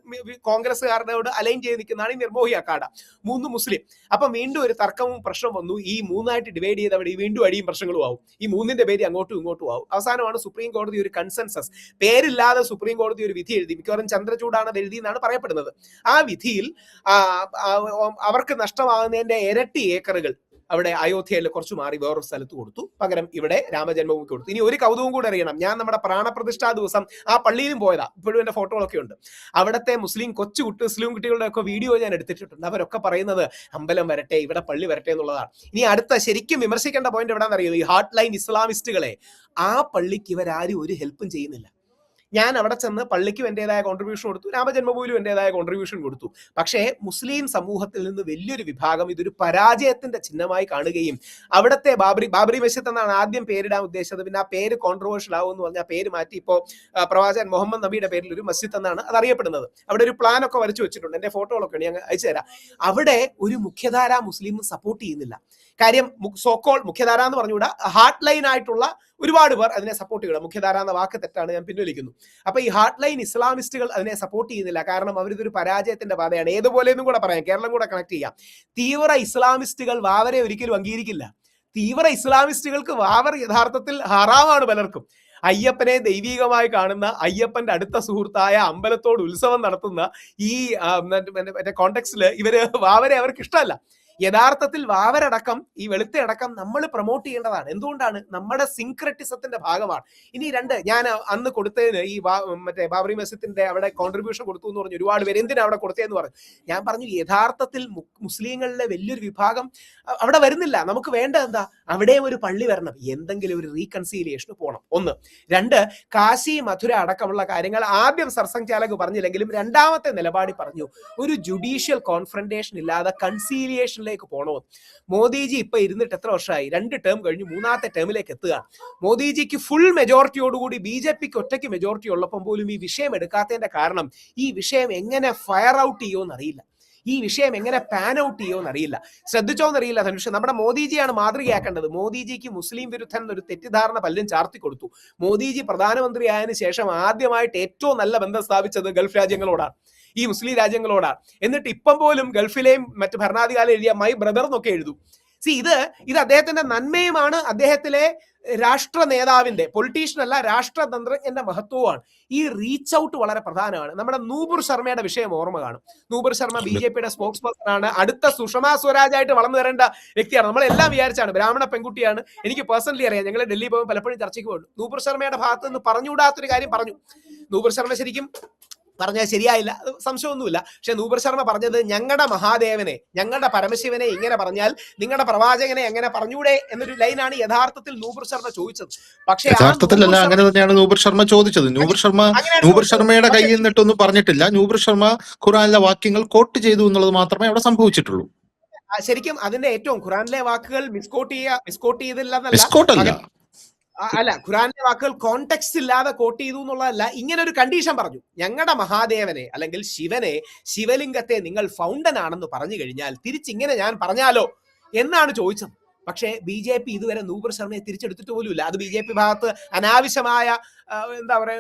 കോൺഗ്രസ്സുകാരോട് അലൈൻ ചെയ്ത് നിൽക്കുന്നതാണ് ഈ നിർമോഹി അഖാഡ, 3 മുസ്ലിം. അപ്പം വീണ്ടും ഒരു തർക്കവും പ്രശ്നം വന്നു. ഈ 3 ഡിവൈഡ് ചെയ്ത് അവിടെ വീണ്ടും അടിയും പ്രശ്നങ്ങളും ആവും. ഈ 3ന്റെ പേര് അങ്ങോട്ടും ഇങ്ങോട്ടും ആവും. അവസാനമാണ് സുപ്രീം കോടതി ഒരു കൺസെൻസസ്, പേരില്ലാതെ സുപ്രീം കോടതി ഒരു വിധി എഴുതി. മിക്കവാറും ചന്ദ്രചൂഡാണ് അത് എഴുതി എന്നാണ് പറയപ്പെടുന്നത്. ആ വിധിയിൽ അവർക്ക് നഷ്ടമാകുന്നതിന്റെ ഇരട്ടി ഏക്കറുകൾ അവിടെ അയോധ്യയിൽ കുറച്ച് മാറി വേറൊരു സ്ഥലത്ത് കൊടുത്തു, പകരം ഇവിടെ രാമജന്മഭൂമിക്ക് കൊടുത്തു. ഇനി ഒരു കൗതുകം കൂടെ അറിയണം, ഞാൻ നമ്മുടെ പ്രാണപ്രതിഷ്ഠാ ദിവസം ആ പള്ളിയിലും പോയതാ, ഇപ്പോഴും എന്റെ ഫോട്ടോകളൊക്കെ ഉണ്ട്. അവിടുത്തെ മുസ്ലിം കുട്ടികളുടെ ഒക്കെ വീഡിയോ ഞാൻ എടുത്തിട്ടുണ്ട്. അവരൊക്കെ പറയുന്നത് അമ്പലം വരട്ടെ, ഇവിടെ പള്ളി വരട്ടെ എന്നുള്ളതാണ്. ഇനി അടുത്ത ശരിക്കും വിമർശിക്കേണ്ട പോയിന്റ് എവിടെയാണെന്ന് അറിയുമോ? ഈ ഹാർട്ട് ലൈൻ ഇസ്ലാമിസ്റ്റുകളെ, ആ പള്ളിക്ക് ഇവരാരും ഒരു ഹെൽപ്പും ചെയ്യുന്നില്ല. ഞാൻ അവിടെ ചെന്ന് പള്ളിക്കും എൻ്റെതായ കോൺട്രിബ്യൂഷൻ കൊടുത്തു, രാമജന്മഭൂമിയിലും എൻ്റെതായ കോൺട്രിബ്യൂഷൻ കൊടുത്തു. പക്ഷേ മുസ്ലിം സമൂഹത്തിൽ നിന്ന് വലിയൊരു വിഭാഗം ഇതൊരു പരാജയത്തിന്റെ ചിഹ്നമായി കാണുകയും അവിടുത്തെ ബാബറി മസ്ജിദ് എന്നാണ് ആദ്യം പേരിടാൻ ഉദ്ദേശിച്ചത്. പിന്നെ ആ പേര് കോൺട്രവേഴ്ഷ്യൽ ആവും എന്ന് പറഞ്ഞാൽ പേര് മാറ്റി ഇപ്പോൾ പ്രവാചകൻ മുഹമ്മദ് നബിയുടെ പേരിൽ ഒരു മസ്ജിദ് എന്നാണ് അത് അറിയപ്പെടുന്നത്. അവിടെ ഒരു പ്ലാൻ ഒക്കെ വരച്ചു വെച്ചിട്ടുണ്ട്, എന്റെ ഫോട്ടോകളൊക്കെ ഞാൻ അയച്ചു തരാം. അവിടെ ഒരു മുഖ്യധാര മുസ്ലിം സപ്പോർട്ട് ചെയ്യുന്നില്ല. കാര്യം സോക്കോൾ മുഖ്യധാര എന്ന് പറഞ്ഞുകൂടാ, ഹാർട്ട് ലൈൻ ആയിട്ടുള്ള ഒരുപാട് പേർ അതിനെ സപ്പോർട്ട് ചെയ്യണം. മുഖ്യധാര എന്ന വാക്ക് തെറ്റാണ്, ഞാൻ പിൻവലിക്കുന്നു. അപ്പൊ ഈ ഹാർട്ട് ലൈൻ ഇസ്ലാമിസ്റ്റുകൾ അതിനെ സപ്പോർട്ട് ചെയ്യുന്നില്ല. കാരണം അവരിതൊരു പരാജയത്തിന്റെ പാതയാണ്. ഏതുപോലെയെന്നും കൂടെ പറയാം, കേരളം കൂടെ കണക്ട് ചെയ്യാം. തീവ്ര ഇസ്ലാമിസ്റ്റുകൾ വാവരെ ഒരിക്കലും അംഗീകരിക്കില്ല. തീവ്ര ഇസ്ലാമിസ്റ്റുകൾക്ക് വാവർ യഥാർത്ഥത്തിൽ ഹറാമാണ് പലർക്കും. അയ്യപ്പനെ ദൈവീകമായി കാണുന്ന, അയ്യപ്പന്റെ അടുത്ത സുഹൃത്തായ, അമ്പലത്തോട് ഉത്സവം നടത്തുന്ന ഈ കോണ്ടെക്സ്റ്റില് ഇവര് വാവരെ അവർക്ക് ഇഷ്ടമല്ല. യഥാർത്ഥത്തിൽ വാവരടക്കം ഈ വെളുത്തയടക്കം നമ്മൾ പ്രൊമോട്ട് ചെയ്യേണ്ടതാണ്. എന്തുകൊണ്ടാണ്? നമ്മുടെ സിൻക്രറ്റിസത്തിന്റെ ഭാഗമാണ്. ഇനി രണ്ട്, ഞാൻ അന്ന് കൊടുത്തതിന് ഈ മറ്റേ ബാബറി മസ്ജിദിന്റെ അവിടെ കോൺട്രിബ്യൂഷൻ കൊടുത്തു എന്ന് പറഞ്ഞു ഒരുപാട് പേര്. എന്തിനാ അവിടെ കൊടുത്തതെന്ന് പറഞ്ഞു. ഞാൻ പറഞ്ഞു യഥാർത്ഥത്തിൽ മുസ്ലിങ്ങളിലെ വലിയൊരു വിഭാഗം അവിടെ വരുന്നില്ല. നമുക്ക് വേണ്ട എന്താ, അവിടെയും ഒരു പള്ളി വരണം, എന്തെങ്കിലും ഒരു റീകൺസീലിയേഷന് പോകണം. ഒന്ന്. രണ്ട്, കാശി മധുര അടക്കമുള്ള കാര്യങ്ങൾ ആദ്യം സർസംഘ് ചാലക് പറഞ്ഞില്ലെങ്കിലും രണ്ടാമത്തെ നിലപാടിൽ പറഞ്ഞു, ഒരു ജുഡീഷ്യൽ കോൺഫ്രണ്ടേഷൻ ഇല്ലാതെ കൺസീലിയേഷൻ പോണോ. മോദിജി ഇപ്പൊ ഇരുന്നിട്ട് എത്ര വർഷമായി? 2 ടേം കഴിഞ്ഞു, 3ാമത്തെ ടേമിലേക്ക് എത്തുക. മോദിജിക്ക് ഫുൾ മെജോറിറ്റിയോടുകൂടി BJPക്ക് ഒറ്റയ്ക്ക് മെജോറിറ്റി ഉള്ളപ്പം പോലും ഈ വിഷയം എടുക്കാത്തതിന്റെ കാരണം ഈ വിഷയം എങ്ങനെ ഫയർ ഔട്ട് ചെയ്യുമെന്ന് അറിയില്ല, ഈ വിഷയം എങ്ങനെ പാൻ ഔട്ട് ചെയ്യുമെന്ന് അറിയില്ല. ശ്രദ്ധിച്ചോന്നറിയില്ല ധനുഷ്, നമ്മുടെ മോദിജിയാണ് മാതൃകയാക്കേണ്ടത്. മോദിജിക്ക് മുസ്ലിം വിരുദ്ധൻ എന്നൊരു തെറ്റിദ്ധാരണ പലരും ചാർത്തി കൊടുത്തു. മോദിജി പ്രധാനമന്ത്രി ആയതിനു ശേഷം ആദ്യമായിട്ട് ഏറ്റവും നല്ല ബന്ധം സ്ഥാപിച്ചത് ഗൾഫ് രാജ്യങ്ങളോടാണ്, ഈ മുസ്ലിം രാജ്യങ്ങളോടാണ്. എന്നിട്ട് ഇപ്പം പോലും ഗൾഫിലെയും മറ്റ് ഭരണാധികാരി എഴുതിയ മൈ ബ്രദർ എന്നൊക്കെ എഴുതും. ഇത് അദ്ദേഹത്തിന്റെ നന്മയുമാണ്, അദ്ദേഹത്തിലെ രാഷ്ട്ര നേതാവിന്റെ, പൊളിറ്റീഷ്യൻ അല്ല രാഷ്ട്രതന്ത്രജ്ഞന്റെ മഹത്വമാണ്. ഈ റീച്ച് ഔട്ട് വളരെ പ്രധാനമാണ്. നമ്മുടെ നൂപുർ ശർമ്മയുടെ വിഷയം ഓർമ്മ കാണും. നൂപുർ ശർമ്മ BJPയുടെ സ്പോക്സ് പേഴ്സൺ ആണ്, അടുത്ത സുഷമാ സ്വരാജ് ആയിട്ട് വളർന്നു വരേണ്ട വ്യക്തിയാണ്. നമ്മളെല്ലാം വിചാരിച്ചാണ്, ബ്രാഹ്മണ പെൺകുട്ടിയാണ്. എനിക്ക് പേഴ്സണലി അറിയാം, ഞങ്ങൾ ഡൽഹി പോകുമ്പോൾ പലപ്പോഴും ചർച്ചയ്ക്ക് പോകും. നൂപുർ ശർമ്മയുടെ ഭാഗത്ത് നിന്ന് പറഞ്ഞുകൂടാത്തൊരു കാര്യം പറഞ്ഞു. നൂപുർ ശർമ്മ ശരിക്കും പറഞ്ഞാൽ ശരിയായില്ല, സംശയമൊന്നുമില്ല. പക്ഷെ നൂപുർ ശർമ്മ പറഞ്ഞത്, ഞങ്ങളുടെ മഹാദേവനെ, ഞങ്ങളുടെ പരമശിവനെ ഇങ്ങനെ പറഞ്ഞാൽ നിങ്ങളുടെ പ്രവാചകനെ എങ്ങനെ പറഞ്ഞൂടെ എന്നൊരു ലൈനാണ് യഥാർത്ഥത്തിൽ നൂപുർ ശർമ്മ ചോദിച്ചത്. പക്ഷേ യഥാർത്ഥത്തിലല്ല, അങ്ങനെ തന്നെയാണ് നൂപുർ ശർമ്മ ചോദിച്ചത്. നൂപുർ ശർമ്മയുടെ കയ്യിൽ നിന്നിട്ടൊന്നും പറഞ്ഞിട്ടില്ല. നൂപുർ ശർമ്മ ഖുറാനിലെ വാക്യങ്ങൾ കോട്ട് ചെയ്തു എന്നുള്ളത് മാത്രമേ അവിടെ സംഭവിച്ചിട്ടുള്ളൂ. ശരിക്കും അതിന്റെ ഏറ്റവും ഖുറാനിലെ വാക്കുകൾ മിസ്കോട്ട് ചെയ്തില്ല, അല്ല, ഖുറാനിലെ വാക്കുകൾ കോണ്ടെക്സ്റ്റ് ഇല്ലാതെ കോട്ട് ചെയ്തു എന്നുള്ളതല്ല. ഇങ്ങനെ ഒരു കണ്ടീഷൻ പറഞ്ഞു, ഞങ്ങളുടെ മഹാദേവനെ അല്ലെങ്കിൽ ശിവനെ, ശിവലിംഗത്തെ നിങ്ങൾ ഫൗണ്ടൻ ആണെന്ന് പറഞ്ഞു കഴിഞ്ഞാൽ തിരിച്ചിങ്ങനെ ഞാൻ പറഞ്ഞാലോ എന്നാണ് ചോദിച്ചത്. പക്ഷേ BJP ഇതുവരെ നൂപുർ ശർമ്മയെ തിരിച്ചെടുത്തിട്ട് പോലുമില്ല. അത് BJP ഭാഗത്ത് അനാവശ്യമായ എന്താ പറയാ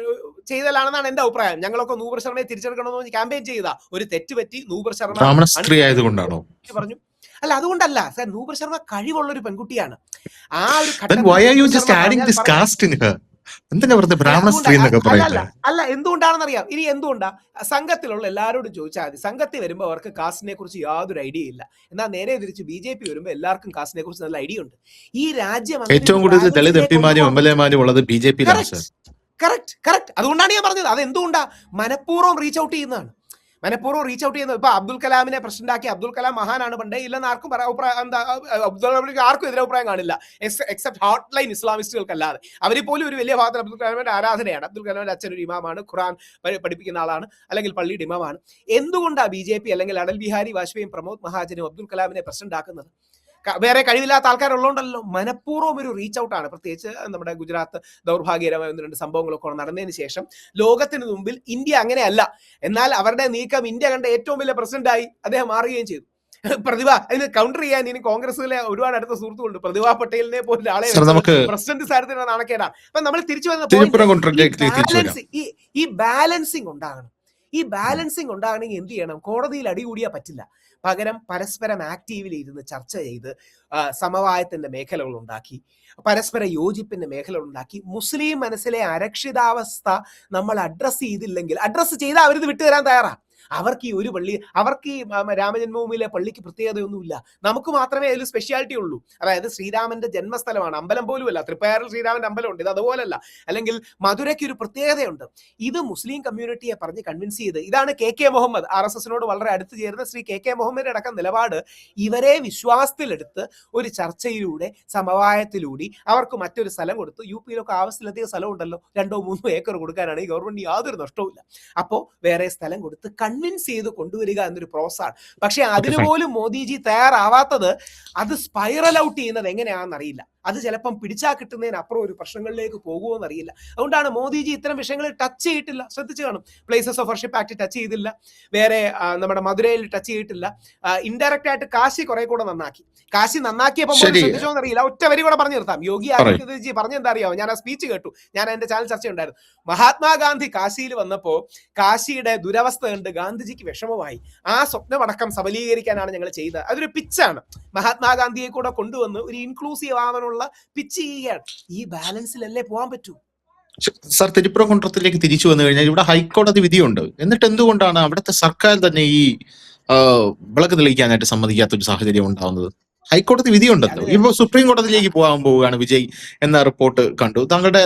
ചെയ്തലാണെന്നാണ് എന്റെ അഭിപ്രായം. ഞങ്ങളൊക്കെ നൂപുർ ശർമ്മയെ തിരിച്ചെടുക്കണമെന്ന് ക്യാമ്പയിൻ ചെയ്ത ഒരു തെറ്റ് പറ്റി. നൂപുർ ശർമ്മ സ്ത്രീ ആയതുകൊണ്ടാണോ പറഞ്ഞു? അല്ല, അതുകൊണ്ടല്ല സാർ. നൂപുർ ശർമ്മ കഴിവുള്ള ഒരു പെൺകുട്ടിയാണ്. ആ ഒരു അല്ല, എന്തുകൊണ്ടാണെന്ന് അറിയാം. ഇനി എന്തുകൊണ്ടാ? സംഘത്തിലുള്ള എല്ലാവരോടും ചോദിച്ചാൽ മതി. സംഘത്തിൽ വരുമ്പോൾ അവർക്ക് കാസ്റ്റിനെ കുറിച്ച് യാതൊരു ഐഡിയ ഇല്ല. എന്നാൽ നേരെ തിരിച്ച് BJP വരുമ്പോൾ എല്ലാവർക്കും കാസ്റ്റിനെ കുറിച്ച് നല്ല ഐഡിയ ഉണ്ട്. ഈ രാജ്യം ഏറ്റവും കൂടുതൽ ദളിത് MPമാരും MLAമാരും ഉള്ളത് BJPയിലാണ്. കറക്റ്റ്. അതുകൊണ്ടാണ് ഞാൻ പറഞ്ഞത്. അത് എന്തുകൊണ്ടാ? മനഃപൂർവ്വം റീച്ച് ഔട്ട് ചെയ്യുന്നതാണ്. ഇപ്പൊ അബ്ദുൽ കലാമിനെ പ്രസിഡന്റ് ആക്കി. അബ്ദുൽ കലാം മഹാനാണ്, പണ്ടേ ഇല്ലെന്ന് ആർക്കും ആർക്കും എതിരഭിപ്രായം കാണില്ല, എക്സെപ്റ്റ് ഹാർട്ട് ലൈൻ ഇസ്ലാമിസ്റ്റുകൾക്കല്ലാതെ. അവരിൽ പോലും ഒരു വലിയ ഭാഗത്ത് അബ്ദുൽ കലാമിന്റെ ആരാധനയാണ്. അബ്ദുൽ കലാമിന്റെ അച്ഛൻ ഒരു ഇമാമാണ്, ഖുറാൻ പഠിപ്പിക്കുന്ന ആളാണ്, അല്ലെങ്കിൽ പള്ളിയുടെ ഇമാമാണ്. എന്തുകൊണ്ടാണ് BJP അല്ലെങ്കിൽ അടൽ ബിഹാരി വാജ്പേയിയും പ്രമോദ് മഹാജനും അബ്ദുൽ കലാമിനെ പ്രസിഡന്റ് ആക്കുന്നത്? വേറെ കഴിവില്ലാത്ത ആൾക്കാരുള്ളതുകൊണ്ടല്ലോ. മനഃപൂർവ്വം ഒരു റീച്ച് ഔട്ട് ആണ്. പ്രത്യേകിച്ച് നമ്മുടെ ഗുജറാത്ത് ദൗർഭാഗ്യകരമായ 1-2 സംഭവങ്ങളൊക്കെ നടന്നതിന് ശേഷം ലോകത്തിന് മുമ്പിൽ ഇന്ത്യ അങ്ങനെയല്ല. എന്നാൽ അവരുടെ നീക്കം ഇന്ത്യ കണ്ട ഏറ്റവും വലിയ പ്രസിഡന്റായി അദ്ദേഹം മാറുകയും ചെയ്തു. പ്രതിഭ അതിന് കൗണ്ടർ ചെയ്യാൻ ഇനി കോൺഗ്രസിലെ ഒരുപാട് അടുത്ത സുഹൃത്തുക്കളുണ്ട്. പ്രതിഭ പട്ടേലിനെ പോലെ ആളെ പ്രസിഡന്റ് സ്ഥാനത്തിന് നാണക്കേടാണ്. അപ്പൊ നമ്മൾ തിരിച്ചു വന്ന ഈ ബാലൻസിങ് ഉണ്ടാകണം. ഈ ബാലൻസിങ് ഉണ്ടാകണമെങ്കിൽ എന്ത് ചെയ്യണം? കോടതിയിൽ അടികൂടിയാൽ പറ്റില്ല. പകരം പരസ്പരം ആക്റ്റീവിലി ഇരുന്ന് ചർച്ച ചെയ്ത് സമവായത്തിന്റെ മേഖലകൾ ഉണ്ടാക്കി, പരസ്പര യോജിപ്പിന്റെ മേഖലകൾ ഉണ്ടാക്കി, മുസ്ലിം മനസ്സിലെ അരക്ഷിതാവസ്ഥ നമ്മൾ അഡ്രസ്സ് ചെയ്തില്ലെങ്കിൽ, അഡ്രസ്സ് ചെയ്താൽ അവരിത് വിട്ടുതരാൻ തയ്യാറാണ്. അവർക്ക് ഈ ഒരു പള്ളി, അവർക്ക് ഈ രാമജന്മഭൂമിയിലെ പള്ളിക്ക് പ്രത്യേകതയൊന്നുമില്ല. നമുക്ക് മാത്രമേ അതിൽ സ്പെഷ്യാലിറ്റി ഉള്ളൂ. അതായത് ശ്രീരാമന്റെ ജന്മസ്ഥലമാണ്, അമ്പലം പോലുമല്ല. തൃപ്പയാറിൽ ശ്രീരാമന്റെ അമ്പലമുണ്ട്, ഇത് അതുപോലല്ല. അല്ലെങ്കിൽ മധുരയ്ക്ക് ഒരു പ്രത്യേകതയുണ്ട്. ഇത് മുസ്ലിം കമ്മ്യൂണിറ്റിയെ പറഞ്ഞ് കൺവിൻസ് ചെയ്ത്, ഇതാണ് കെ മുഹമ്മദ്, RSS വളരെ അടുത്ത് ചേർന്ന ശ്രീ കെ മുഹമ്മദിന്റെ അടക്കം നിലപാട്. ഇവരെ വിശ്വാസത്തിലെടുത്ത് ഒരു ചർച്ചയിലൂടെ, സമവായത്തിലൂടെ അവർക്ക് മറ്റൊരു സ്ഥലം കൊടുത്തു. UP-യിലൊക്കെ ആവശ്യത്തിലധികം സ്ഥലം ഉണ്ടല്ലോ, 2-3 ഏക്കർ കൊടുക്കാനാണ് ഈ ഗവൺമെന്റ് യാതൊരു നഷ്ടവുമില്ല. അപ്പോൾ വേറെ സ്ഥലം കൊടുത്ത് കൺവിൻസ് ചെയ്ത് കൊണ്ടുവരിക എന്നൊരു പ്രോസസ്സാണ്. പക്ഷെ അതിനുപോലും മോദിജി തയ്യാറാവാത്തത്, അത് സ്പൈറൽ ഔട്ട് ചെയ്യുന്നത് എങ്ങനെയാണെന്ന് അറിയില്ല. അത് ചിലപ്പം പിടിച്ചാൽ കിട്ടുന്നതിനപ്പുറം ഒരു പ്രശ്നങ്ങളിലേക്ക് പോകുമോ എന്നറിയില്ല. അതുകൊണ്ടാണ് മോദിജി ഇത്തരം വിഷയങ്ങൾ ടച്ച് ചെയ്തിട്ടില്ല. ശ്രദ്ധിച്ചു കാണും, places of worship act touch ചെയ്തില്ല, വേറെ നമ്മുടെ മധുരയിൽ ടച്ച് ചെയ്തിട്ടില്ല. ഇൻഡയറക്റ്റ് ആയിട്ട് കാശി കുറെ കൂടെ നന്നാക്കി. കാശി നന്നാക്കിയപ്പോൾ ശ്രദ്ധിച്ചോ എന്നറിയില്ല. ഒറ്റ വരി കൂടെ പറഞ്ഞു നിർത്താം. യോഗി ആദിത്യനാഥ്ജി പറഞ്ഞെന്താ അറിയാമോ? ഞാൻ ആ സ്പീച്ച് കേട്ടു, ഞാൻ എന്റെ ചാനൽ ചർച്ച ഉണ്ടായിരുന്നു. മഹാത്മാഗാന്ധി കാശിയിൽ വന്നപ്പോൾ കാശിയുടെ ദുരവസ്ഥ കണ്ട് ഗാന്ധിജിക്ക് വിഷമമായി. ആ സ്വപ്നമടക്കം സബലീകരിക്കാനാണ് ഞങ്ങൾ ചെയ്തത്. അതൊരു പിച്ചാണ്. മഹാത്മാഗാന്ധിയെ കൂടെ കൊണ്ടുവന്ന് ഒരു ഇൻക്ലൂസീവ് ആവാനുള്ള പിച്ച് ചെയ്യുകയാണ്. ഈ ബാലൻസിലല്ലേ പോകാൻ പറ്റൂ. സർ, തിരുപ്പുറം കുണ്ട്രത്തിലേക്ക് തിരിച്ചു വന്നു കഴിഞ്ഞാൽ ഇവിടെ ഹൈക്കോടതി വിധിയുണ്ട്. എന്നിട്ട് എന്തുകൊണ്ടാണ് അവിടുത്തെ സർക്കാർ തന്നെ ഈ വിളക്ക് തെളിയിക്കാനായിട്ട് സമ്മതിക്കാത്തൊരു സാഹചര്യം ഉണ്ടാവുന്നത്? ഹൈക്കോടതി വിധിയുണ്ടല്ലോ. ഇപ്പൊ സുപ്രീം കോടതിയിലേക്ക് പോകാൻ പോവുകയാണ് വിജയ് എന്ന റിപ്പോർട്ട് കണ്ടു. താങ്കളുടെ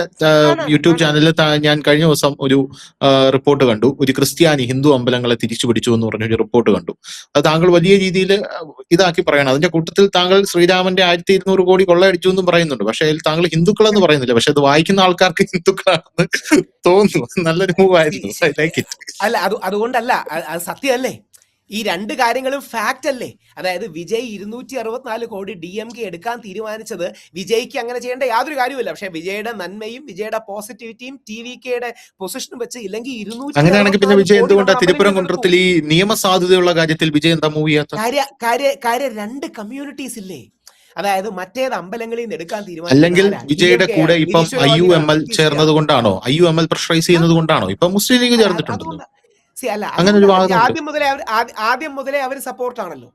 യൂട്യൂബ് ചാനലിൽ ഞാൻ കഴിഞ്ഞ ദിവസം ഒരു റിപ്പോർട്ട് കണ്ടു. ഒരു ക്രിസ്ത്യാനി ഹിന്ദു അമ്പലങ്ങളെ തിരിച്ചു പിടിച്ചു എന്ന് പറഞ്ഞൊരു റിപ്പോർട്ട് കണ്ടു. അത് താങ്കൾ വലിയ രീതിയിൽ ഇതാക്കി പറയണം. അതിന്റെ കൂട്ടത്തിൽ താങ്കൾ ശ്രീരാമന്റെ 1200 കോടി കൊള്ളയടിച്ചു എന്നും പറയുന്നുണ്ട്. പക്ഷെ അതിൽ താങ്കൾ ഹിന്ദുക്കളെന്ന് പറയുന്നില്ല. പക്ഷെ അത് വായിക്കുന്ന ആൾക്കാർക്ക് ഹിന്ദുക്കളാണെന്ന് തോന്നുന്നു. നല്ലൊരു മൂവ് ആയിരുന്നു. അല്ല, അതുകൊണ്ടല്ല, അത് സത്യമല്ലേ. ഈ രണ്ട് കാര്യങ്ങളും ഫാക്റ്റ് അല്ലേ. അതായത് വിജയ് 264 കോടി DMK എടുക്കാൻ തീരുമാനിച്ചത് വിജയ്ക്ക് അങ്ങനെ ചെയ്യേണ്ട യാതൊരു കാര്യമില്ല. പക്ഷെ വിജയുടെ നന്മയും വിജയുടെ പോസിറ്റിവിറ്റിയും TVKയുടെ പൊസിഷനും വെച്ച് ഇല്ലെങ്കിൽ 200. അങ്ങനെയാണെങ്കിൽ പിന്നെ വിജയ് എന്തുകൊണ്ടാണ് തിരുപ്പുറം കുണ്ട്രത്തിൽ ഈ നിയമസാധ്യതയുള്ള കാര്യത്തിൽ വിജയ് എന്താ മൂവ് ചെയ്യാത്ത? കാര്യം രണ്ട് കമ്മ്യൂണിറ്റീസ് ഇല്ലേ. അതായത് മറ്റേത് അമ്പലങ്ങളിൽ നിന്ന് എടുക്കാൻ തീരുമാനിച്ചു. അല്ലെങ്കിൽ വിജയുടെ കൂടെ ഇപ്പം IUML ചേർന്നത് കൊണ്ടാണോ, IUML പ്രഷറൈസ് ചെയ്യുന്നത് കൊണ്ടാണോ ഇപ്പൊ മുസ്ലിം ലീഗ് ചേർന്നിട്ടുണ്ടല്ലോ? അല്ല, ആദ്യം മുതലേ അവർ സപ്പോർട്ടാണല്ലോ.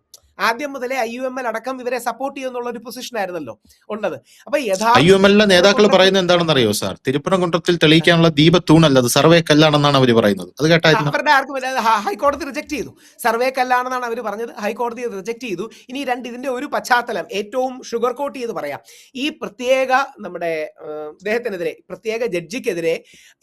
ആദ്യം മുതലേ IUML അടക്കം ഇവരെ സപ്പോർട്ട് ചെയ്യുന്നുള്ള ഒരു പൊസിഷൻ ആയിരുന്നല്ലോ ഉള്ളത്. അപ്പൊ IUML നേതാക്കൾ പറയുന്നത് എന്താണെന്ന് അറിയോ സാർ? തിരുപ്പുറം കുണ്ട്രത്തിൽ തെളിയിക്കാനുള്ള ദീപത്തൂണല്ല, അത് സർവേ കല്ലാണെന്നാണ് അവർ പറയുന്നത്. അത് കേട്ടായിരുന്നു. അവരുടെ ആർക്കും ഹൈക്കോടതി റിജക്ട് ചെയ്തു. സർവേ കല്ലാണെന്നാണ് അവർ പറഞ്ഞത്. ഹൈക്കോടതി റിജക്ട് ചെയ്തു. ഇനി ഇതിന്റെ ഒരു പശ്ചാത്തലം ഏറ്റവും ഷുഗർ കോട്ട് ചെയ്ത് പറയാം. ഈ പ്രത്യേക നമ്മുടെ അദ്ദേഹത്തിനെതിരെ, പ്രത്യേക ജഡ്ജിക്കെതിരെ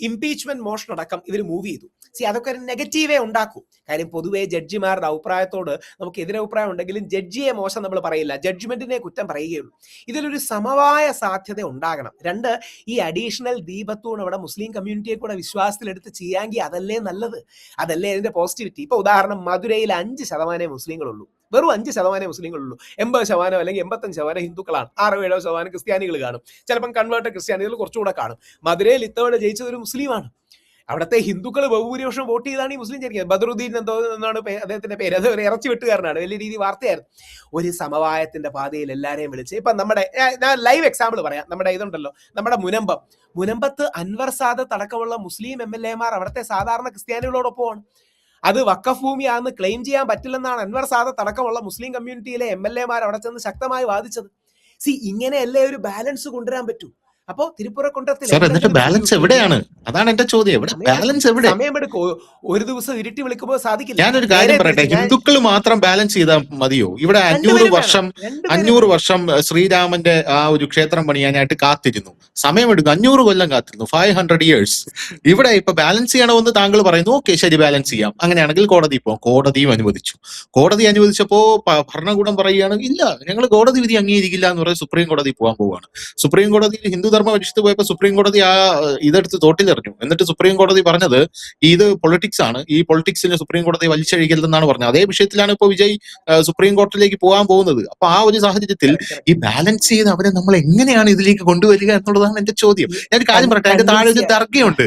ഇംപീച്ച്മെന്റ് മോഷൻ അടക്കം ഇവർ മൂവ് ചെയ്തു. അതൊക്കെ ഒരു നെഗറ്റീവേ ഉണ്ടാക്കൂ. കാര്യം പൊതുവെ ജഡ്ജിമാരുടെ അഭിപ്രായത്തോട് നമുക്ക് എതിരഭിപ്രായം ഉണ്ടെങ്കിലും ജഡ്ജിയെ മോശം നമ്മൾ പറയില്ല, ജഡ്ജ്മെന്റിനെ കുറ്റം പറയുകയുള്ളൂ. ഇതിലൊരു സമവായ സാധ്യത ഉണ്ടാകണം. രണ്ട്, ഈ അഡീഷണൽ ദീപത്തൂൺ അവിടെ മുസ്ലിം കമ്മ്യൂണിറ്റിയെ കൂടെ വിശ്വാസത്തിലെടുത്ത് ചെയ്യാമെങ്കിൽ അതല്ലേ നല്ലത്, അതല്ലേ അതിന്റെ പോസിറ്റിവിറ്റി. ഇപ്പൊ ഉദാഹരണം, മധുരയിൽ 5% മുസ്ലിങ്ങളുള്ളൂ, വെറും 5% മുസ്ലിങ്ങളുള്ളൂ. 80% അല്ലെങ്കിൽ 85% ഹിന്ദുക്കളാണ്. 6-7% ക്രിസ്ത്യാനികൾ കാണും. ചിലപ്പം കൺവേർട്ടഡ് ക്രിസ്ത്യാനികൾ കുറച്ചുകൂടെ കാണും. മധുരയിൽ ഇത്തവണ ജയിച്ചത് ഒരു മുസ്ലിമാണ്. അവിടുത്തെ ഹിന്ദുക്കൾ ബഹുഭൂരിപക്ഷം വോട്ട് ചെയ്താണ് ഈ മുസ്ലിം ചേരിക്കുന്നത്. ബദറുദ്ദീൻ എന്നാണ് അദ്ദേഹത്തിന്റെ പേര്. അത് ഒരു ഇറച്ചി വെട്ടുകാരനാണ്, വലിയ രീതി വാർത്തയായിരുന്നു. ഒരു സമവായത്തിന്റെ പാതയിൽ എല്ലാരെയും വിളിച്ച്, ഇപ്പൊ നമ്മുടെ ഞാൻ ലൈവ് എക്സാമ്പിൾ പറയാം. നമ്മുടെ ഇതുണ്ടല്ലോ, നമ്മുടെ മുനമ്പത്ത് അൻവർ സാദത്ത് അടക്കമുള്ള മുസ്ലിം MLA-മാർ അവിടുത്തെ സാധാരണ ക്രിസ്ത്യാനികളോടൊപ്പമാണ്. അത് വഖഫ് ഭൂമിയാണെന്ന് ക്ലെയിം ചെയ്യാൻ പറ്റില്ലെന്നാണ് അൻവർ സാദത്ത് അടക്കമുള്ള മുസ്ലിം കമ്മ്യൂണിറ്റിയിലെ MLA-മാർ അവിടെ ചെന്ന് ശക്തമായി വാദിച്ചത്. ഇങ്ങനെയല്ലേ ഒരു ബാലൻസ് കൊണ്ടുവരാൻ പറ്റൂ. അപ്പോ തിരുപ്പുറം കുണ്ട്രത്തിൽ ബാലൻസ് എവിടെയാണ്? അതാണ് എന്റെ ചോദ്യം. ബാലൻസ് എവിടെ? സമയമെടുക്കും. ഒരു ദിവസം ഇരുട്ടി വിളിക്കുമ്പോൾ സാധിക്കില്ല. ഞാനൊരു കാര്യം പറയട്ടെ, ഹിന്ദുക്കൾ മാത്രം ബാലൻസ് ചെയ്താൽ മതിയോ? ഇവിടെ 500 വർഷം ശ്രീരാമന്റെ ആ ഒരു ക്ഷേത്രം പണിയാനായിട്ട് കാത്തിരുന്നു. സമയമെടുക്കും, 500 കൊല്ലം കാത്തിരുന്നു, 500 years. ഇവിടെ ഇപ്പൊ ബാലൻസ് ചെയ്യണമെന്ന് താങ്കൾ പറയുന്നു. ഓക്കെ, ശരി, ബാലൻസ് ചെയ്യാം. അങ്ങനെയാണെങ്കിൽ കോടതി പോകാം. കോടതിയും അനുവദിച്ചു. കോടതി അനുവദിച്ചപ്പോ ഭരണകൂടം പറയുകയാണ്, ഇല്ല, ഞങ്ങൾ കോടതി വിധി അംഗീകരിക്കില്ല എന്ന് പറയും. സുപ്രീം കോടതി പോകാൻ പോവുകയാണ്. സുപ്രീം കോടതിയിൽ ഹിന്ദു ധർമ്മ പരിഷത്ത് പോയപ്പോ സുപ്രീം കോടതി ആ ഇതെടുത്ത് തോട്ടിലെറിഞ്ഞു. എന്നിട്ട് സുപ്രീം കോടതി പറഞ്ഞത് ഇത് പൊളിറ്റിക്സ് ആണ്, ഈ പൊളിറ്റിക്സിന് സുപ്രീം കോടതി വലിച്ചഴിക്കരുതെന്നാണ് പറഞ്ഞത്. അതേ വിഷയത്തിലാണ് ഇപ്പോൾ വിജയ് സുപ്രീം കോടതിയിലേക്ക് പോകാൻ പോകുന്നത്. അപ്പൊ ആ ഒരു സാഹചര്യത്തിൽ ഈ ബാലൻസ് ചെയ്ത് അവരെ നമ്മൾ എങ്ങനെയാണ് ഇതിലേക്ക് കൊണ്ടുവരിക എന്നുള്ളതാണ് എന്റെ ചോദ്യം. ഞാനൊരു കാര്യം പറയട്ടെ, അതിന്റെ താഴെ ഒരു ദർഗയുണ്ട്.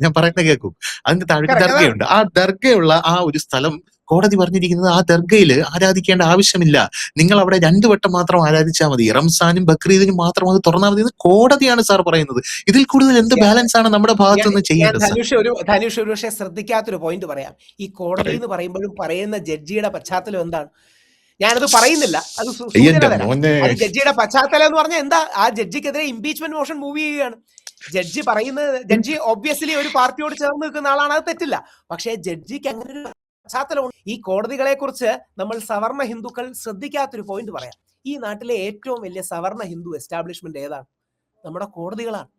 ഞാൻ പറയുന്നത് കേൾക്കൂ. അതിന്റെ താഴെ ദർഗയുണ്ട്. ആ ദർഗയുള്ള ആ ഒരു സ്ഥലം കോടതി പറഞ്ഞിരിക്കുന്നത്, ആ ദർഗയിൽ ആരാധിക്കേണ്ട ആവശ്യമില്ല, നിങ്ങൾ അവിടെ 2 വട്ടം മാത്രം ആരാധിച്ചാൽ മതി, റംസാനും ബക്രീദിനും മാത്രം അത് തുറന്നാൽ മതി എന്ന് കോടതിയാണ് സാർ പറയുന്നത്. ഇതിൽ കൂടുതൽ എന്ത് ബാലൻസ് ആണ് നമ്മുടെ ഭാഗത്ത് നിന്ന് ചെയ്യേണ്ടത്? ധനുഷ് ഒരു പക്ഷേ ശ്രദ്ധിക്കാത്തൊരു പോയിന്റ് പറയാം. ഈ കോടതി എന്ന് പറയുമ്പോഴും പറയുന്ന ജഡ്ജിയുടെ പശ്ചാത്തലം എന്താണ്? ഞാനത് പറയുന്നില്ല, അത് ജഡ്ജിയുടെ പശ്ചാത്തലം എന്ന് പറഞ്ഞാൽ എന്താ? ആ ജഡ്ജിക്കെതിരെ ഇംപീച്ച്മെന്റ് മോഷൻ മൂവ് ചെയ്യുകയാണ്. ജഡ്ജി പറയുന്നത്, ജഡ്ജി ഒബ്വിയസ്ലി ഒരു പാർട്ടിയോട് ചേർന്ന് നിൽക്കുന്ന ആളാണ്, അത് തെറ്റില്ല. പക്ഷേ ജഡ്ജിക്ക് അങ്ങനെ ഒരു പശ്ചാത്തലമുണ്ട്. ഈ കോടതികളെ കുറിച്ച് നമ്മൾ സവർണ ഹിന്ദുക്കൾ ശ്രദ്ധിക്കാത്തൊരു പോയിന്റ് പറയാം. ഈ നാട്ടിലെ ഏറ്റവും വലിയ സവർണ ഹിന്ദു എസ്റ്റാബ്ലിഷ്മെന്റ് ഏതാണ്? നമ്മുടെ കോടതികളാണ്.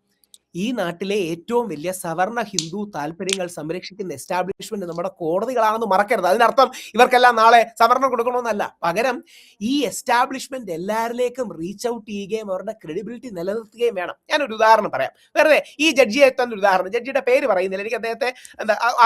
ഈ നാട്ടിലെ ഏറ്റവും വലിയ സവർണ ഹിന്ദു താല്പര്യങ്ങൾ സംരക്ഷിക്കുന്ന എസ്റ്റാബ്ലിഷ്മെന്റ് നമ്മുടെ കോടതികളാണെന്ന് മറക്കരുത്. അതിനർത്ഥം ഇവർക്കെല്ലാം നാളെ സംവരണം കൊടുക്കണമെന്നല്ല. പകരം ഈ എസ്റ്റാബ്ലിഷ്മെന്റ് എല്ലാവരിലേക്കും റീച്ച് ഔട്ട് ചെയ്യുകയും അവരുടെ ക്രെഡിബിലിറ്റി നിലനിർത്തുകയും വേണം. ഞാനൊരു ഉദാഹരണം പറയാം, വെറുതെ ഈ ജഡ്ജിയെ തന്നെ ഒരു ഉദാഹരണം. ജഡ്ജിയുടെ പേര് പറയുന്നില്ല, എനിക്ക് അദ്ദേഹത്തെ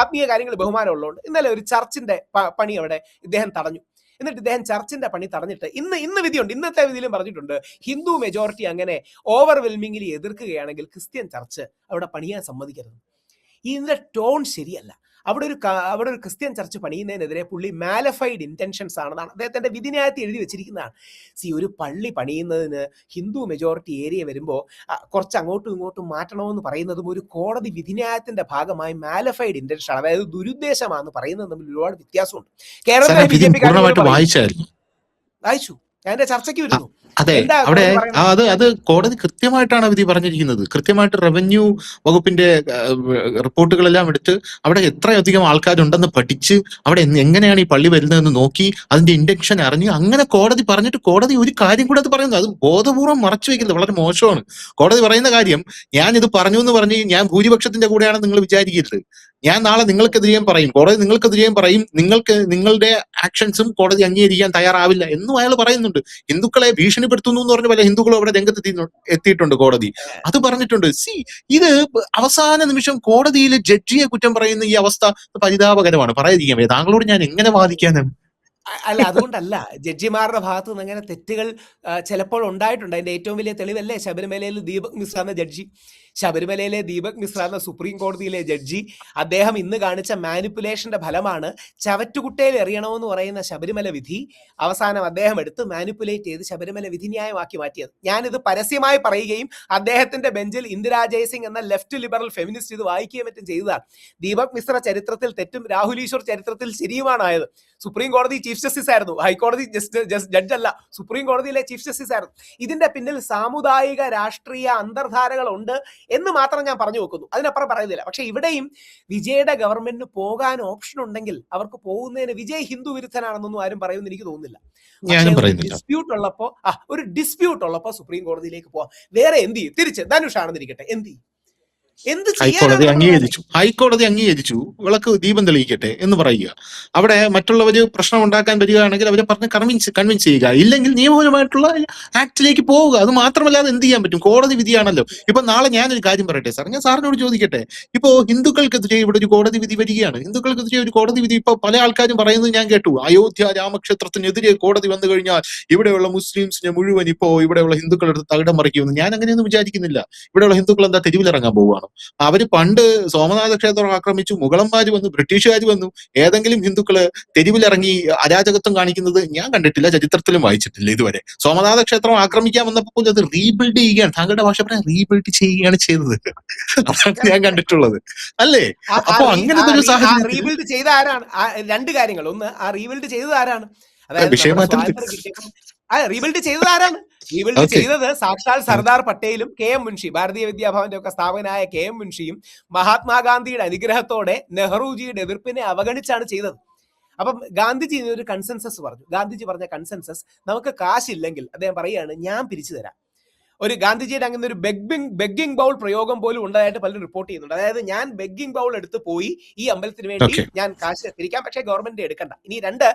ആത്മീയ കാര്യങ്ങൾ ബഹുമാനമുള്ളതുകൊണ്ട്. ഇന്നലെ ഒരു ചർച്ചിന്റെ പണി അവിടെ ഇദ്ദേഹം തടഞ്ഞു. എന്നിട്ട് ഇദ്ദേഹം ചർച്ചിന്റെ പണി തടഞ്ഞിട്ട് ഇന്ന് വിധിയുണ്ട്, ഇന്നത്തെ വിധിയിലും പറഞ്ഞിട്ടുണ്ട്, ഹിന്ദു മെജോറിറ്റി അങ്ങനെ ഓവർവെൽമിംഗ്ലി എതിർക്കുകയാണെങ്കിൽ ക്രിസ്ത്യൻ ചർച്ച് അവിടെ പണിയാൻ സമ്മതിക്കരുത്. ഇതിന്റെ ടോൺ ശരിയല്ല. അവിടെ ഒരു ക്രിസ്ത്യൻ ചർച്ച് പണിയുന്നതിനെതിരെ പുള്ളി മാലഫൈഡ് ഇന്റൻഷൻസ് ആണെന്നാണ് അദ്ദേഹത്തിന്റെ വിധിന്യായത്തിൽ എഴുതി വെച്ചിരിക്കുന്നതാണ്. ഒരു പള്ളി പണിയുന്നതിന് ഹിന്ദു മെജോറിറ്റി ഏരിയ വരുമ്പോൾ കുറച്ച് അങ്ങോട്ടും ഇങ്ങോട്ടും മാറ്റണമെന്ന് പറയുന്നതും ഒരു കോടതി വിധിന്യായത്തിന്റെ ഭാഗമായി മാലഫൈഡ് ഇന്റൻഷൻ ആണ്, അതായത് ദുരുദ്ദേശമാണെന്ന് പറയുന്നത് തമ്മിൽ ഒരുപാട് വ്യത്യാസമുണ്ട്. കേരളത്തിലെ BJP വായിച്ചു, ഞാൻ ചർച്ചയ്ക്ക് വരുന്നു. അതെ, അവിടെ അത് കോടതി കൃത്യമായിട്ടാണ് വിധി പറഞ്ഞിരിക്കുന്നത്. കൃത്യമായിട്ട് റവന്യൂ വകുപ്പിന്റെ റിപ്പോർട്ടുകളെല്ലാം എടുത്ത് അവിടെ എത്രയധികം ആൾക്കാരുണ്ടെന്ന് പഠിച്ച് അവിടെ എങ്ങനെയാണ് ഈ പള്ളി വരുന്നതെന്ന് നോക്കി അതിന്റെ ഇന്റൻഷൻ അറിഞ്ഞ് അങ്ങനെ കോടതി പറഞ്ഞിട്ട് കോടതി ഒരു കാര്യം കൂടെ അത് പറയുന്നത്, അത് ബോധപൂർവ്വം മറച്ചു വെക്കുന്നത് വളരെ മോശമാണ്. കോടതി പറയുന്ന കാര്യം, ഞാൻ ഇത് പറഞ്ഞു എന്ന് പറഞ്ഞ് ഞാൻ ഭൂരിപക്ഷത്തിന്റെ കൂടെയാണ് നിങ്ങൾ വിചാരിക്കരുത്. ഞാൻ നാളെ നിങ്ങൾക്കെതിരെയും പറയും, കോടതി നിങ്ങൾക്കെതിരെയും പറയും, നിങ്ങളുടെ ആക്ഷൻസും കോടതി അംഗീകരിക്കാൻ തയ്യാറാവില്ല എന്നും അയാൾ പറയുന്നുണ്ട്. ഹിന്ദുക്കളെ ഭീഷണിപ്പെടുത്തുന്നു എന്ന് പറഞ്ഞ പല ഹിന്ദുക്കളും അവിടെ രംഗത്ത് എത്തിയിട്ടുണ്ട്. കോടതി അത് പറഞ്ഞിട്ടുണ്ട്. ഇത് അവസാന നിമിഷം കോടതിയിൽ ജഡ്ജിയെ കുറ്റം പറയുന്ന ഈ അവസ്ഥ പരിതാപകരമാണ്. പറയാതിരിക്കാൻ താങ്കളോട് ഞാൻ എങ്ങനെ വാദിക്കാനാണ്? അല്ല, അതുകൊണ്ടല്ല, ജഡ്ജിമാരുടെ ഭാഗത്തു നിന്ന് അങ്ങനെ തെറ്റുകൾ ചിലപ്പോൾ ഉണ്ടായിട്ടുണ്ട്. അതിന്റെ ഏറ്റവും വലിയ തെളിവല്ലേ ശബരിമലയിൽ ദീപക് മിശ്ര എന്ന ജഡ്ജി. ശബരിമലയിലെ ദീപക് മിശ്ര എന്ന സുപ്രീം കോടതിയിലെ ജഡ്ജി, അദ്ദേഹം ഇന്ന് കാണിച്ച മാനിപ്പുലേഷന്റെ ഫലമാണ് ചവറ്റുകുട്ടയിൽ എറിയണമെന്ന് പറയുന്ന ശബരിമല വിധി അവസാനം അദ്ദേഹം എടുത്ത് മാനിപ്പുലേറ്റ് ചെയ്ത് ശബരിമല വിധിന്യായമാക്കി മാറ്റിയത്. ഞാനിത് പരസ്യമായി പറയുകയും അദ്ദേഹത്തിന്റെ ബെഞ്ചിൽ ഇന്ദിരാ ജയ്സിംഗ് എന്ന ലെഫ്റ്റ് ലിബറൽ ഫെമിനിസ്റ്റ് ഇത് വായിക്കുകയും മറ്റും ചെയ്തതാണ്. ദീപക് മിശ്ര ചരിത്രത്തിൽ തെറ്റും രാഹുൽ ഈശ്വർ ചരിത്രത്തിൽ ശരിയുമാണായത്. സുപ്രീം കോടതി ചീഫ് ജസ്റ്റിസ് ആയിരുന്നു, ഹൈക്കോടതി ജഡ്ജ് അല്ല, സുപ്രീം കോടതിയിലെ ചീഫ് ജസ്റ്റിസ് ആയിരുന്നു. ഇതിന്റെ പിന്നിൽ സാമുദായിക രാഷ്ട്രീയ അന്തർധാരകളുണ്ട് എന്ന് മാത്രം ഞാൻ പറഞ്ഞു വെക്കുന്നു, അതിനപ്പുറം പറയുന്നില്ല. പക്ഷെ ഇവിടെയും വിജയുടെ ഗവൺമെന്റിന് പോകാൻ ഓപ്ഷൻ ഉണ്ടെങ്കിൽ അവർക്ക് പോകുന്നതിന് വിജയ് ഹിന്ദു വിരുദ്ധനാണെന്നൊന്നും ആരും പറയുമെന്ന് എനിക്ക് തോന്നുന്നില്ല. ഒരു ഡിസ്പ്യൂട്ട് ഉള്ളപ്പോ സുപ്രീം കോടതിയിലേക്ക് പോവാം. വേറെ എന്ത് ചെയ്യും? തിരിച്ച് ധനുഷാണെന്നിരിക്കട്ടെ, എന്ത് ചെയ്യും? ഹൈക്കോടതി അംഗീകരിച്ചു വിളക്ക് ദീപം തെളിയിക്കട്ടെ എന്ന് പറയുക. അവിടെ മറ്റുള്ളവര് പ്രശ്നം ഉണ്ടാക്കാൻ വരികയാണെങ്കിൽ അവരെ പറഞ്ഞ് കൺവിൻസ് ചെയ്യുക, ഇല്ലെങ്കിൽ നിയമപരമായിട്ടുള്ള ആക്ടിലേക്ക് പോവുക. അത് മാത്രമല്ലാതെ എന്ത് ചെയ്യാൻ പറ്റും? കോടതി വിധിയാണല്ലോ. ഇപ്പൊ നാളെ ഞാനൊരു കാര്യം പറയട്ടെ സാർ, ഞാൻ സാറിനോട് ചോദിക്കട്ടെ, ഇപ്പോ ഹിന്ദുക്കൾക്കെതിരെ ഇവിടെ ഒരു കോടതി വിധി വരികയാണ്. ഹിന്ദുക്കൾക്കെതിരെ ഒരു കോടതി വിധി ഇപ്പൊ പല ആൾക്കാരും പറയുന്നത് ഞാൻ കേട്ടു. അയോധ്യ രാമക്ഷേത്രത്തിനെതിരെ കോടതി വന്നു കഴിഞ്ഞാൽ ഇവിടെയുള്ള മുസ്ലിംസിനെ മുഴുവൻ ഇപ്പോ ഇവിടെയുള്ള ഹിന്ദുക്കളെടുത്ത് തകിടം മറിക്കുമെന്ന് ഞാൻ അങ്ങനെയൊന്നും വിചാരിക്കുന്നില്ല. ഇവിടെയുള്ള ഹിന്ദുക്കൾ എന്താ തെരുവിലിറങ്ങാൻ പോവുകയാണ്? അവര് പണ്ട് സോമനാഥ ക്ഷേത്രം ആക്രമിച്ചു, മുഗളന്മാര് വന്നു, ബ്രിട്ടീഷുകാർ വന്നു. ഏതെങ്കിലും ഹിന്ദുക്കള് തെരുവിലിറങ്ങി അരാജകത്വം കാണിക്കുന്നത് ഞാൻ കണ്ടിട്ടില്ല, ചരിത്രത്തിലും വായിച്ചിട്ടില്ല ഇതുവരെ. സോമനാഥ ക്ഷേത്രം ആക്രമിക്കാൻ വന്നപ്പോൾ അത് റീബിൽഡ് ചെയ്യുകയാണ്, താങ്കളുടെ ഭാഷ പറയാൻ റീബിൽഡ് ചെയ്യുകയാണ് ചെയ്തത്. അതാണ് ഞാൻ കണ്ടിട്ടുള്ളത്, അല്ലേ? അപ്പൊ അങ്ങനത്തെ ഒരു സാഹചര്യം റീബിൽഡ് ചെയ്ത ആരാണ്? രണ്ട് കാര്യങ്ങൾ. ഒന്ന്, ആ റീബിൽഡ് ചെയ്തത് ആരാണ്? അതായത് റീബിൽഡ് ചെയ്തത് ആരാണ്? റീബിൽഡ് ചെയ്തത് സാക്ഷാൽ സർദാർ പട്ടേലും KM മുൻഷി, ഭാരതീയ വിദ്യാഭവന്റെ ഒക്കെ സ്ഥാപകനായ KM മുൻഷിയും മഹാത്മാഗാന്ധിയുടെ അനുഗ്രഹത്തോടെ നെഹ്റുജിയുടെ എതിർപ്പിനെ അവഗണിച്ചാണ് ചെയ്തത്. അപ്പം ഗാന്ധിജി ഒരു കൺസെൻസസ് പറഞ്ഞു. ഗാന്ധിജി പറഞ്ഞ കൺസെൻസസ്, നമുക്ക് കാശില്ലെങ്കിൽ അദ്ദേഹം പറയുകയാണ് ഞാൻ പിരിച്ചു തരാം. ഒരു ഗാന്ധിജിയുടെ അങ്ങനെ ഒരു ബെഗ്ഗിംഗ് ബൗൾ പ്രയോഗം പോലും ഉണ്ടായിട്ട് പലരും റിപ്പോർട്ട് ചെയ്യുന്നുണ്ട്. അതായത് ഞാൻ ബെഗ്ഗിംഗ് ബൗൾ എടുത്ത് പോയി ഈ അമ്പലത്തിന് വേണ്ടി ഞാൻ കാശ് പിരിക്കാം, പക്ഷേ ഗവൺമെന്റ് എടുക്കണ്ട. ഇനി രണ്ട്,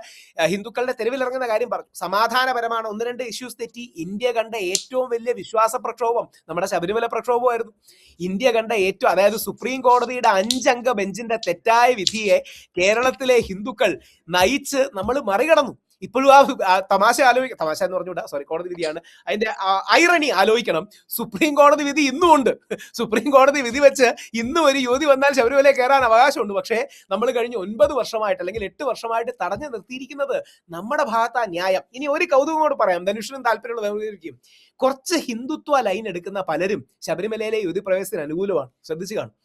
ഹിന്ദുക്കളുടെ തെരുവിലിറങ്ങുന്ന കാര്യം പറഞ്ഞു, സമാധാനപരമാണ്. ഒന്ന് രണ്ട് ഇഷ്യൂസ് തെറ്റി. ഇന്ത്യ കണ്ട ഏറ്റവും വലിയ വിശ്വാസ പ്രക്ഷോഭം നമ്മുടെ ശബരിമല പ്രക്ഷോഭമായിരുന്നു. ഇന്ത്യ കണ്ട ഏറ്റവും, അതായത് സുപ്രീം കോടതിയുടെ 5 അംഗ ബെഞ്ചിന്റെ തെറ്റായ വിധിയെ കേരളത്തിലെ ഹിന്ദുക്കൾ നയിച്ച് നമ്മൾ മറികടന്നു. ഇപ്പോഴും ആ തമാശ തമാശ എന്ന് പറഞ്ഞുകൂടാ, സോറി, കോടതി വിധിയാണ്, അതിന്റെ ഐറണി ആലോചിക്കണം. സുപ്രീം കോടതി വിധി ഇന്നും ഉണ്ട്. സുപ്രീം കോടതി വിധി വെച്ച് ഇന്നും ഒരു യുവതി വന്നാൽ ശബരിമല കയറാൻ അവകാശമുണ്ട്. പക്ഷേ നമ്മൾ കഴിഞ്ഞ 9 വർഷമായിട്ട് അല്ലെങ്കിൽ 8 വർഷമായിട്ട് തടഞ്ഞു നിർത്തിയിരിക്കുന്നത് നമ്മുടെ ഭാഗത്താ ന്യായം. ഇനി ഒരു കൗതുകം കൂടെ പറയാം, ധനുഷിനും താല്പര്യമുള്ളതായിരിക്കും. കുറച്ച് ഹിന്ദുത്വ ലൈൻ എടുക്കുന്ന പലരും ശബരിമലയിലെ യുവതി പ്രവേശത്തിന് അനുകൂലമാണ്. ശ്രദ്ധിച്ചു കാണും.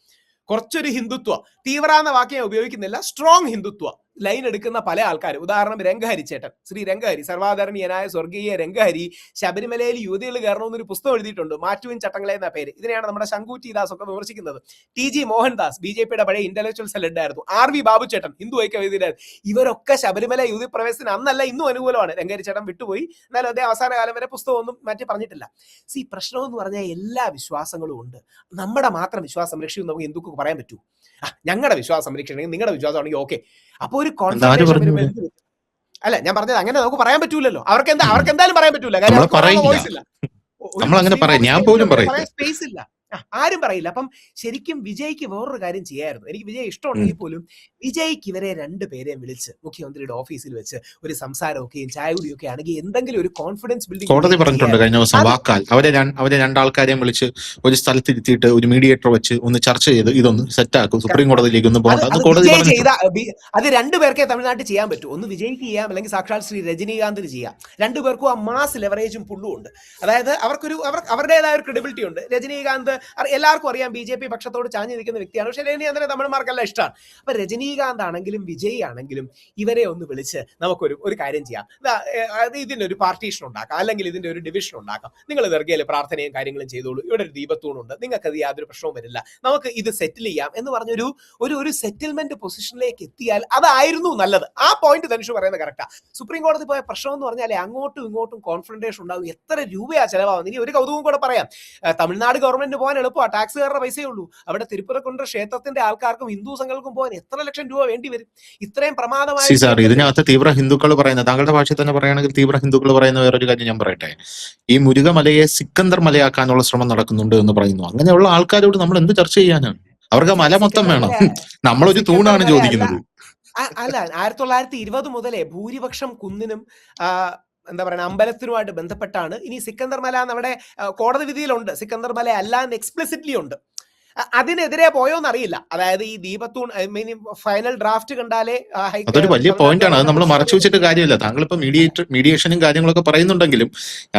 കുറച്ചൊരു ഹിന്ദുത്വ, തീവ്ര എന്ന വാക്ക് ഞാൻ ഉപയോഗിക്കുന്നില്ല, സ്ട്രോങ് ഹിന്ദുത്വ. ലൈൻ എടുക്കുന്ന പല ആൾക്കാരും, ഉദാഹരണം രംഗഹരി ചേട്ടൻ, ശ്രീ രംഗഹരി, സർവാദരണീയനായ സ്വർഗീയ രംഗഹരി ശബരിമലയിൽ യുവതികൾ കയറണമെന്നൊരു പുസ്തകം എഴുതിയിട്ടുണ്ട്, മാറ്റുവിൻ ചട്ടങ്ങളെ എന്ന പേര്. ഇതിനെയാണ് നമ്മുടെ ശങ്കു ടി ദാസ് ഒക്കെ വിമർശിക്കുന്നത്. ടി ജി മോഹൻദാസ് BJP-യുടെ പഴയ ഇന്റലക്ച്വൽ സെൽ ഉണ്ടായിരുന്നു. RV ബാബു ചേട്ടൻ ഹിന്ദു ഐക്യവേദിയിലായിരുന്നു. ഇവരൊക്കെ ശബരിമല യുവതി പ്രവേശനത്തിന് അന്നല്ല ഇന്നും അനുകൂലമാണ്. രംഗഹരി ചേട്ടൻ വിട്ടുപോയി, എന്നാലും അദ്ദേഹം അവസാന കാലം വരെ പുസ്തകമൊന്നും മാറ്റി പറഞ്ഞിട്ടില്ല. പ്രശ്നം എന്ന് പറഞ്ഞാൽ എല്ലാ വിശ്വാസങ്ങളും ഉണ്ട്. നമ്മുടെ മാത്രം വിശ്വാസം സംരക്ഷിക്കും നമുക്ക് ഹിന്ദുക്ക് പറയാൻ പറ്റൂ? ഞങ്ങളുടെ വിശ്വാസം സംരക്ഷിക്കണമെങ്കിൽ നിങ്ങളുടെ വിശ്വാസമാണെങ്കിൽ ഓക്കെ. അപ്പൊ ഒരു കോൺഫ്രണ്ടേഷൻ വരുമ്പോൾ, അല്ല ഞാൻ പറഞ്ഞത് അങ്ങനെ നമുക്ക് പറയാൻ പറ്റൂലല്ലോ. അവർക്ക് എന്തായാലും പറയാൻ പറ്റൂല, കാര്യം വോയിസ് ഇല്ല, സ്പേസ് ഇല്ല, ആരും പറയില്ല. അപ്പം ശരിക്കും വിജയ്ക്ക് വേറൊരു കാര്യം ചെയ്യായിരുന്നു. എനിക്ക് വിജയ് ഇഷ്ടമുണ്ടെങ്കിൽ പോലും വിജയ്ക്ക് ഇവരെ രണ്ടുപേരെയും വിളിച്ച് മുഖ്യമന്ത്രിയുടെ ഓഫീസിൽ വെച്ച് ഒരു സംസാരമൊക്കെയും ചായ കുടിയൊക്കെ ആണെങ്കിൽ എന്തെങ്കിലും ഒരു കോൺഫിഡൻസ് ബിൽഡിംഗ്. കോടതി പറഞ്ഞിട്ടുണ്ട് കഴിഞ്ഞ ദിവസം വാക്കാൽ അവരെ രണ്ടാൾക്കാരെയും വിളിച്ച് ഒരു സ്ഥലത്തിരുത്തിയിട്ട് ഒരു മീഡിയേറ്റർ വെച്ച് ഒന്ന് ചർച്ച ചെയ്ത് ഇതൊന്ന് സെറ്റാക്കും, സുപ്രീം കോടതിയിലേക്ക് ഒന്ന് പോകണ്ട. അത് രണ്ടുപേർക്കേ തമിഴ്നാട്ടിൽ ചെയ്യാൻ പറ്റൂ. ഒന്ന് വിജയ്ക്ക് ചെയ്യാം, അല്ലെങ്കിൽ സാക്ഷാൽ ശ്രീ രജനീകാന്തിന് ചെയ്യാം. രണ്ടുപേർക്കും ആ മാസ് ലെവറേജും പുള്ളും ഉണ്ട്. അതായത് അവരുടേതായ ഒരു ക്രെഡിബിലിറ്റി ഉണ്ട്. രജനീകാന്ത് എല്ലാവർക്കും അറിയാം BJP പക്ഷത്തോട് ചാഞ്ഞു നിൽക്കുന്ന വ്യക്തിയാണ്. പക്ഷേ രജനീകാന്തിനെ തമിഴ്മാർക്കെല്ലാം ഇഷ്ടമാണ്. അപ്പൊ രജനീകാന്ത് ആണെങ്കിലും വിജയ് ആണെങ്കിലും ഇവരെ ഒന്ന് വിളിച്ച് നമുക്കൊരു കാര്യം ചെയ്യാം, ഇതിന്റെ ഒരു പാർട്ടീഷൻ ഉണ്ടാക്കാം, അല്ലെങ്കിൽ ഇതിന്റെ ഒരു ഡിവിഷൻ ഉണ്ടാക്കാം. നിങ്ങൾ ദർഗയിൽ പ്രാർത്ഥനയും കാര്യങ്ങളും ചെയ്തോളൂ, ഇവിടെ ഒരു ദീപത്തൂണുണ്ട്, നിങ്ങൾക്ക് അത് യാതൊരു പ്രശ്നവും വരില്ല, നമുക്ക് ഇത് സെറ്റിൽ ചെയ്യാം എന്ന് പറഞ്ഞൊരു ഒരു സെറ്റിൽമെന്റ് പൊസിഷനിലേക്ക് എത്തിയാൽ അതായിരുന്നു നല്ലത്. ആ പോയിന്റ് ധനുഷ് പറയുന്നത് കറക്റ്റാ. സുപ്രീം കോടതി പോയ പ്രശ്നം എന്ന് പറഞ്ഞാൽ അങ്ങോട്ടും ഇങ്ങോട്ടും കോൺഫ്രണ്ടേഷൻ ഉണ്ടാകും. എത്ര രൂപയാ ചെലവാകുന്നത്? ഇനി ഒരു കൗതുകം കൂടെ പറയാം. തമിഴ്നാട് ഗവൺമെന്റ് പോകാൻ എളുപ്പമാണ്, ടാക്സുകാരുടെ പൈസയേ ഉള്ളൂ. അവിടെ തിരുപ്പുറക്കുണ്ട് ക്ഷേത്രത്തിന്റെ ആൾക്കാർക്കും ഹിന്ദു സംഘങ്ങൾക്കും പോകാൻ എത്ര ലക്ഷം രൂപ വേണ്ടി വരും? ഇത്രയും പ്രമാദമായ ഇതിനകത്ത് തീവ്ര ഹിന്ദുക്കൾ പറയുന്ന, താങ്കളുടെ ഭാഷയിൽ തന്നെ പറയുകയാണെങ്കിൽ തീവ്ര ഹിന്ദുക്കൾ പറയുന്ന വേറൊരു കാര്യം ഞാൻ പറയട്ടെ. ഈ മുരുകമലയെ സിക്കന്ദർ മലയാക്കാനുള്ള ശ്രമം നടക്കുന്നുണ്ട് എന്ന് പറയുന്നു. അങ്ങനെയുള്ള ആൾക്കാരോട് നമ്മൾ എന്ത് ചർച്ച ചെയ്യാനാണ്? അവർക്ക് മല മൊത്തം വേണം, നമ്മളൊരു തൂണാണ് ചോദിക്കുന്നത്. അല്ല, 1920 മുതലേ ഭൂരിപക്ഷം കുന്നിനും എന്താ പറയുക അമ്പലത്തിനുമായിട്ട് ബന്ധപ്പെട്ടാണ്. ഇനി സിക്കന്ദർ മല നമ്മുടെ കോടതി വിധിയിലുണ്ട്, സിക്കന്ദർ മല അല്ല എന്ന് എക്സ്പ്ലിസിറ്റ്ലി ഉണ്ട്. അതിനെതിരെ പോയോന്ന് അറിയില്ല. അതായത് ഈ ദീപത്തൂൺ ഫൈനൽ ഡ്രാഫ്റ്റ് കണ്ടാലേ അതൊരു വലിയ പോയിന്റ് ആണ്. അത് നമ്മൾ മറച്ചു വെച്ചിട്ട് കാര്യമില്ല. താങ്കൾ ഇപ്പൊ മീഡിയേഷനും കാര്യങ്ങളൊക്കെ പറയുന്നുണ്ടെങ്കിലും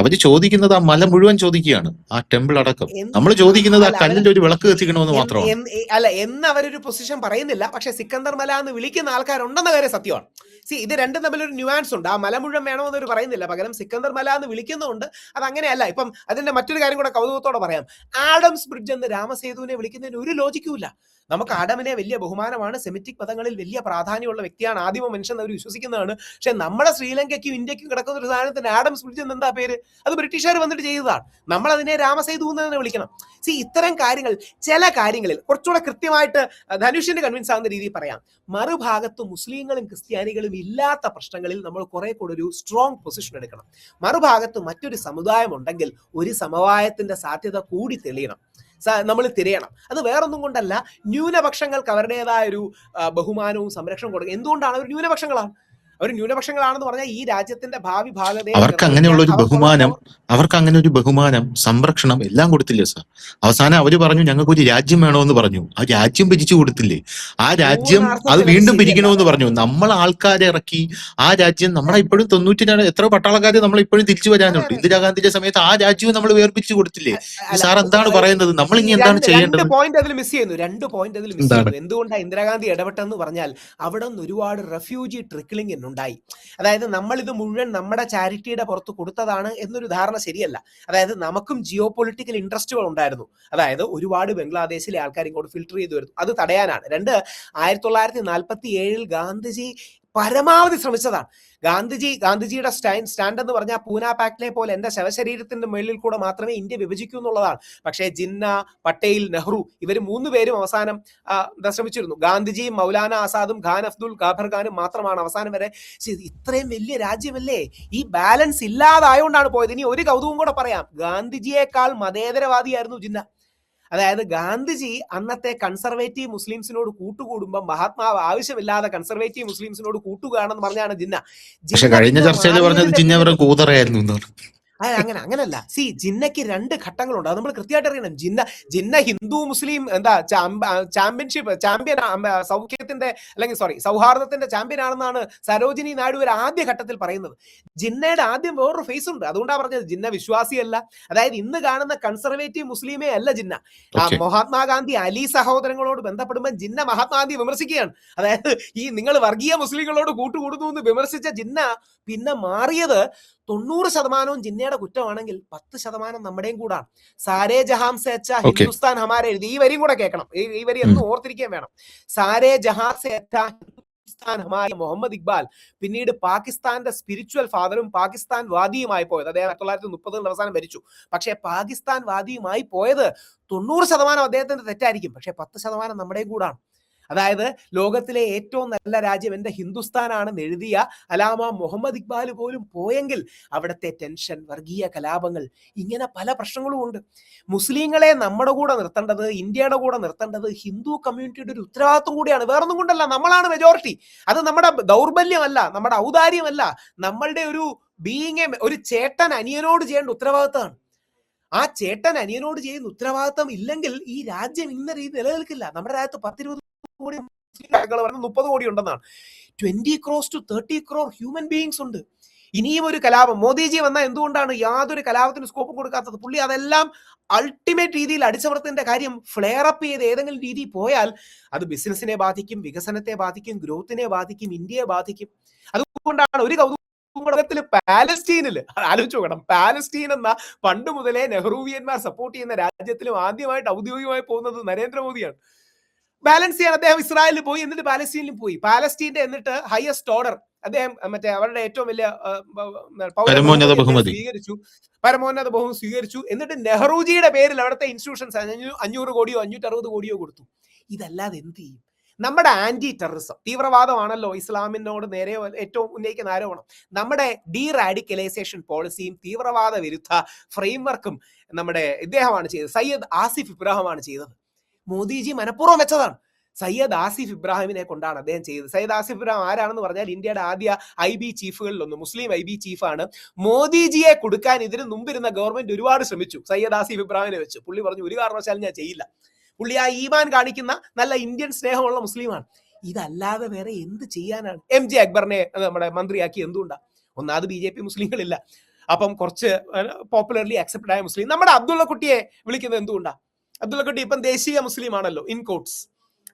അവര് ചോദിക്കുന്നത് ആ മല മുഴുവൻ ചോദിക്കുകയാണ്, ആ ടെമ്പിൾ അടക്കം. നമ്മൾ ചോദിക്കുന്നത് ആ കല്ലിന്റെ ഒരു വിളക്ക് കത്തിക്കണമെന്ന് മാത്രമാണ്. അല്ല എന്ന് അവരൊരു പൊസിഷൻ പറയുന്നില്ല. പക്ഷെ സിക്കന്ദർ മല എന്ന് വിളിക്കുന്ന ആൾക്കാരുണ്ടെന്ന കാര്യം സത്യമാണ്. ഇത് രണ്ടും തമ്മിലൊരു ന്യൂആൻസ് ഉണ്ട്. ആ മല മുഴുവൻ വേണമെന്നൊരു പറയുന്നില്ല, പകരം സിക്കന്ദർ മല എന്ന് വിളിക്കുന്നുണ്ട്. അത് അങ്ങനെയല്ല. ഇപ്പം അതിന്റെ മറ്റൊരു കാര്യം കൂടെ കൗതുകത്തോടെ പറയാം. ആഡംസ് ബ്രിഡ്ജ് എന്ന് രാമസേതുവിനെ വിളിക്കുന്നതിന് ഒരു ലോജിക്കും ഇല്ല. നമുക്ക് ആഡമിനെ വലിയ ബഹുമാനമാണ്, സെമിറ്റിക് മതങ്ങളിൽ വലിയ പ്രാധാന്യമുള്ള വ്യക്തിയാണ്, ആദിമ മനുഷ്യൻ അവർ വിശ്വസിക്കുന്നതാണ്. പക്ഷെ നമ്മുടെ ശ്രീലങ്കയ്ക്കും ഇന്ത്യക്കും കിടക്കുന്ന ഒരു സാധനത്തിന് ആഡംസ് ബ്രിഡ്ജ് എന്ന് എന്താ പേര്? അത് ബ്രിട്ടീഷുകാർ വന്നിട്ട് ചെയ്തതാണ്. നമ്മൾ അതിനെ രാമസേതു എന്ന് തന്നെ വിളിക്കണം. ഇത്തരം കാര്യങ്ങൾ, ചില കാര്യങ്ങളിൽ കുറച്ചുകൂടെ കൃത്യമായിട്ട് ധനുഷിന് കൺവിൻസ് ആവുന്ന രീതിയിൽ പറയാം. മറുഭാഗത്ത് മുസ്ലിങ്ങളും ക്രിസ്ത്യാനികളും ഇല്ലാത്ത പ്രശ്നങ്ങളിൽ നമ്മൾ കുറെ കൂടെ ഒരു സ്ട്രോങ് പൊസിഷൻ എടുക്കണം. മറുഭാഗത്ത് മറ്റൊരു സമുദായം ഉണ്ടെങ്കിൽ ഒരു സമവായത്തിന്റെ സാധ്യത കൂടി തെളിയണം, നമ്മൾ തിരയണം. അത് വേറൊന്നും കൊണ്ടല്ല, ന്യൂനപക്ഷങ്ങൾക്ക് അവരുടേതായ ഒരു ബഹുമാനവും സംരക്ഷണവും കൊടുക്കുക. എന്തുകൊണ്ടാണ് അവർ ന്യൂനപക്ഷങ്ങളാണ്? അവർ ന്യൂനപക്ഷങ്ങളാണെന്ന് പറഞ്ഞാൽ ഈ രാജ്യത്തിന്റെ ഭാവി ഭാഗതയെ അവർക്ക് അങ്ങനെയുള്ള ഒരു ബഹുമാനം സംരക്ഷണം എല്ലാം കൊടുത്തില്ലേ സാർ? അവസാനം അവര് പറഞ്ഞു ഞങ്ങൾക്ക് ഒരു രാജ്യം വേണമെന്ന് പറഞ്ഞു. ആ രാജ്യം പിരിച്ചു കൊടുത്തില്ലേ? ആ രാജ്യം അത് വീണ്ടും പിരിക്കണമെന്ന് പറഞ്ഞു. നമ്മൾ ആൾക്കാരെ ഇറക്കി ആ രാജ്യം, നമ്മളെ ഇപ്പോഴും 92 എത്ര പട്ടാളക്കാരെ നമ്മൾ ഇപ്പോഴും തിരിച്ചു വരാനുണ്ട്. ഇന്ദിരാഗാന്ധിയുടെ സമയത്ത് ആ രാജ്യവും നമ്മൾ വേർപിരിച്ചു കൊടുത്തില്ലേ? സാർ എന്താണ് പറയുന്നത്? നമ്മൾ ഇനി എന്താണ് ചെയ്യേണ്ടത്? രണ്ട് പോയിന്റ് അതിൽ മിസ് ചെയ്യുന്നു. എന്തുകൊണ്ടാണ് ഇന്ദിരാഗാന്ധി ഇടപെട്ടെന്ന് പറഞ്ഞാൽ അവിടെ നിന്ന് ഒരുപാട് റെഫ്യൂജി ട്രിക്കിളിംഗ് ഉണ്ടായി. അതായത് നമ്മൾ ഇത് മുഴുവൻ നമ്മുടെ ചാരിറ്റിയുടെ പുറത്ത് കൊടുത്തതാണ് എന്നൊരു ധാരണ ശരിയല്ല. അതായത് നമുക്കും ജിയോ പൊളിറ്റിക്കൽ ഇൻട്രസ്റ്റുകൾ ഉണ്ടായിരുന്നു. അതായത് ഒരുപാട് ബംഗ്ലാദേശിലെ ആൾക്കാർ ഇങ്ങോട്ട് ഫിൽട്ടർ ചെയ്ത് വരുന്നു. അത് തടയാനാണ്. 1947 ഗാന്ധിജി പരമാവധി ശ്രമിച്ചതാണ്. ഗാന്ധിജിയുടെ സ്റ്റാൻഡ് എന്ന് പറഞ്ഞാൽ പൂന പാക്റ്റിനെ പോലെ എന്റെ ശവശരീരത്തിന്റെ മുകളിൽ കൂടെ മാത്രമേ ഇന്ത്യ വിഭജിക്കൂ എന്നുള്ളതാണ്. പക്ഷേ ജിന്ന, പട്ടേൽ, നെഹ്റു ഇവർ 3 പേരും അവസാനം ശ്രമിച്ചിരുന്നു. ഗാന്ധിജിയും മൗലാന ആസാദും ഖാൻ അബ്ദുൽ ഖാബർ ഖാനും മാത്രമാണ് അവസാനം വരെ. ഇത്രയും വലിയ രാജ്യമല്ലേ, ഈ ബാലൻസ് ഇല്ലാതായോണ്ടാണ് പോയത്. ഇനി ഒരു കൗതുകം കൂടെ പറയാം. ഗാന്ധിജിയേക്കാൾ മതേതരവാദിയായിരുന്നു ജിന്ന. അതായത് ഗാന്ധിജി അന്നത്തെ കൺസർവേറ്റീവ് മുസ്ലിംസിനോട് കൂട്ടുകൂടുമ്പോൾ മഹാത്മാവ് ആവശ്യമില്ലാതെ കൺസർവേറ്റീവ് മുസ്ലിംസിനോട് കൂട്ടുകയാണെന്ന് പറഞ്ഞാണ് ജിന്ന. കഴിഞ്ഞ ചർച്ചയിൽ പറഞ്ഞത് ജിന്ന കൂതറയായിരുന്നു. അങ്ങനല്ല. ജിന്നയ്ക്ക് 2 ഘട്ടങ്ങളുണ്ട്. അത് നമ്മൾ കൃത്യമായിട്ട് അറിയണം. ജിന്ന ഹിന്ദു മുസ്ലിം എന്താ ചാമ്പ്യൻ സൗഖ്യത്തിന്റെ അല്ലെങ്കിൽ സൗഹാർദ്ദത്തിന്റെ ചാമ്പ്യൻ ആണെന്നാണ് സരോജിനി നായിഡു ഒരു ആദ്യ ഘട്ടത്തിൽ പറയുന്നത്. ജിന്നയുടെ ആദ്യം വേറൊരു ഫേസ് ഉണ്ട്. അതുകൊണ്ടാണ് പറഞ്ഞത് ജിന്ന വിശ്വാസിയല്ല. അതായത് ഇന്ന് കാണുന്ന കൺസർവേറ്റീവ് മുസ്ലിമേ അല്ല ജിന്ന. മഹാത്മാഗാന്ധി അലി സഹോദരങ്ങളോട് ബന്ധപ്പെടുമ്പോൾ ജിന്ന മഹാത്മാഗാന്ധി വിമർശിക്കുകയാണ്. അതായത് ഈ നിങ്ങൾ വർഗീയ മുസ്ലിങ്ങളോട് കൂട്ടുകൂടുന്നു എന്ന് വിമർശിച്ച ജിന്ന പിന്നെ മാറിയത് 90% ജിന്നയുടെ കുറ്റമാണെങ്കിൽ 10% നമ്മുടെയും കൂടാണ്. സാരേ ജഹാം സേ അച്ഛാ ഹിന്ദുസ്ഥാൻ ഹമാരെ എഴുതി. ഈ വരിയും കൂടെ കേൾക്കണം. ഈ വരി എന്ന് ഓർത്തിരിക്കാൻ വേണം. സാരേ ജഹാം സേ അച്ഛാ ഹിന്ദുസ്ഥാൻ ഹമാരെ മുഹമ്മദ് ഇക്ബാൽ പിന്നീട് പാകിസ്ഥാന്റെ സ്പിരിച്വൽ ഫാദറും പാകിസ്ഥാൻ വാദിയുമായി പോയത്. അദ്ദേഹം 1930 അവസാനം മരിച്ചു. പക്ഷേ പാകിസ്ഥാൻ വാദിയുമായി പോയത് 90% അദ്ദേഹത്തിന്റെ തെറ്റായിരിക്കും. പക്ഷെ 10% നമ്മുടെയും കൂടാണ്. അതായത് ലോകത്തിലെ ഏറ്റവും നല്ല രാജ്യം എന്റെ ഹിന്ദുസ്ഥാനാണെന്ന് എഴുതിയ അലാമ മുഹമ്മദ് ഇക്ബാൽ പോലും പോയെങ്കിൽ അവിടുത്തെ ടെൻഷൻ, വർഗീയ കലാപങ്ങൾ, ഇങ്ങനെ പല പ്രശ്നങ്ങളും ഉണ്ട്. മുസ്ലിങ്ങളെ നമ്മുടെ കൂടെ നിർത്തേണ്ടത്, ഇന്ത്യയുടെ കൂടെ നിർത്തേണ്ടത് ഹിന്ദു കമ്മ്യൂണിറ്റിയുടെ ഒരു ഉത്തരവാദിത്വം കൂടിയാണ്. വേറൊന്നും കൊണ്ടല്ല, നമ്മളാണ് മെജോറിറ്റി. അത് നമ്മുടെ ദൗർബല്യമല്ല, നമ്മുടെ ഔദാര്യമല്ല, നമ്മളുടെ ഒരു ഒരു ചേട്ടൻ അനിയനോട് ചെയ്യേണ്ട ഉത്തരവാദിത്തമാണ്. ആ ചേട്ടൻ അനിയനോട് ചെയ്യുന്ന ഉത്തരവാദിത്തം ഇല്ലെങ്കിൽ ഈ രാജ്യം ഇന്ന രീതി നിലനിൽക്കില്ല. നമ്മുടെ രാജ്യത്ത് 10-20 കോടി 30 കോടി ഉണ്ടെന്നാണ്. 20 crores to 30 crore human beings ഉണ്ട്. ഇനിയും ഒരു കലാപം മോദിജി വന്നാൽ എന്തുകൊണ്ടാണ് യാതൊരു കലാപത്തിന് സ്കോപ്പും കൊടുക്കാത്തത്? പുള്ളി അതെല്ലാം അൾട്ടിമേറ്റ് രീതിയിൽ അടിച്ചമർത്തേണ്ട കാര്യം ഫ്ലെയർ അപ്പ് ചെയ്ത് ഏതെങ്കിലും രീതി പോയാൽ അത് ബിസിനസിനെ ബാധിക്കും, വികസനത്തെ ബാധിക്കും, ഗ്രോത്തിനെ ബാധിക്കും, ഇന്ത്യയെ ബാധിക്കും. അതുകൊണ്ടാണ് ഒരു കൗതുകത്തിൽ പാലസ്റ്റീനിൽ ആലോചിച്ച് നോക്കണം. പാലസ്റ്റീൻ എന്ന പണ്ട് മുതലേ നെഹ്റുവിയന്മാർ സപ്പോർട്ട് ചെയ്യുന്ന രാജ്യത്തിലും ആദ്യമായിട്ട് ഔദ്യോഗികമായി പോകുന്നത് നരേന്ദ്രമോദിയാണ്. ബാലൻസ് ചെയ്യാൻ അദ്ദേഹം ഇസ്രായേലിൽ പോയി, എന്നിട്ട് പാലസ്റ്റീനിലും പോയി. പാലസ്റ്റീന്റെ എന്നിട്ട് ഹയസ്റ്റ് ഓർഡർ അദ്ദേഹം മറ്റേ അവരുടെ ഏറ്റവും വലിയ പരമോന്നത ബഹുമതി സ്വീകരിച്ചു. എന്നിട്ട് നെഹ്റുജിയുടെ പേരിൽ അവിടുത്തെ ഇൻസ്റ്റിറ്റ്യൂഷൻസ് 500 കോടിയോ 560 കോടിയോ കൊടുത്തു. ഇതല്ലാതെ എന്ത് ചെയ്യും? നമ്മുടെ ആന്റി ടെററിസം, തീവ്രവാദമാണല്ലോ ഇസ്ലാമിനോട് നേരെ ഏറ്റവും ഉന്നയിക്കുന്ന ആരോപണം. നമ്മുടെ ഡീറാഡിക്കലൈസേഷൻ പോളിസിയും തീവ്രവാദ വിരുദ്ധ ഫ്രെയിംവർക്കും നമ്മുടെ ഇദ്ദേഹമാണ് ചെയ്തത്. സയ്യദ് ആസിഫ് ഇബ്രാഹിമാണ് ചെയ്തത്. മോദിജി മനഃപൂർവ്വം വെച്ചതാണ്. സയ്യദ് ആസിഫ് ഇബ്രാഹിമിനെ കൊണ്ടാണ് അദ്ദേഹം ചെയ്തത്. സയ്യദ് ആസിഫ് ഇബ്രാഹിം ആരാണെന്ന് പറഞ്ഞാൽ ഇന്ത്യയുടെ ആദ്യ IB ചീഫുകളിലൊന്ന്, മുസ്ലിം IB ചീഫാണ്. മോദിജിയെ കൊടുക്കാൻ ഇതിന് മുമ്പിരുന്ന ഗവൺമെന്റ് ഒരുപാട് ശ്രമിച്ചു. സയ്യദ് ആസിഫ് ഇബ്രാഹിമിനെ വെച്ചു. പുള്ളി പറഞ്ഞു ഒരു കാരണവശാലും ഞാൻ ചെയ്യില്ല. പുള്ളി ആ ഈമാൻ കാണിക്കുന്ന നല്ല ഇന്ത്യൻ സ്നേഹമുള്ള മുസ്ലിമാണ്. ഇതല്ലാതെ വേറെ എന്ത് ചെയ്യാനാണ്? MJ അക്ബറിനെ നമ്മുടെ മന്ത്രിയാക്കി എന്തുകൊണ്ടാണ്? ഒന്നാമത് BJP മുസ്ലിങ്ങളില്ല, അപ്പം കുറച്ച് പോപ്പുലർലി അക്സെപ്റ്റഡ് ആയ മുസ്ലിം. നമ്മുടെ അബ്ദുള്ള കുട്ടിയെ വിളിക്കുന്നത് എന്തുകൊണ്ടാണ്? അബ്ദുള്ള കുട്ടി ഇപ്പം ദേശീയ മുസ്ലിം ആണല്ലോ, ഇൻ കോട്ട്സ്.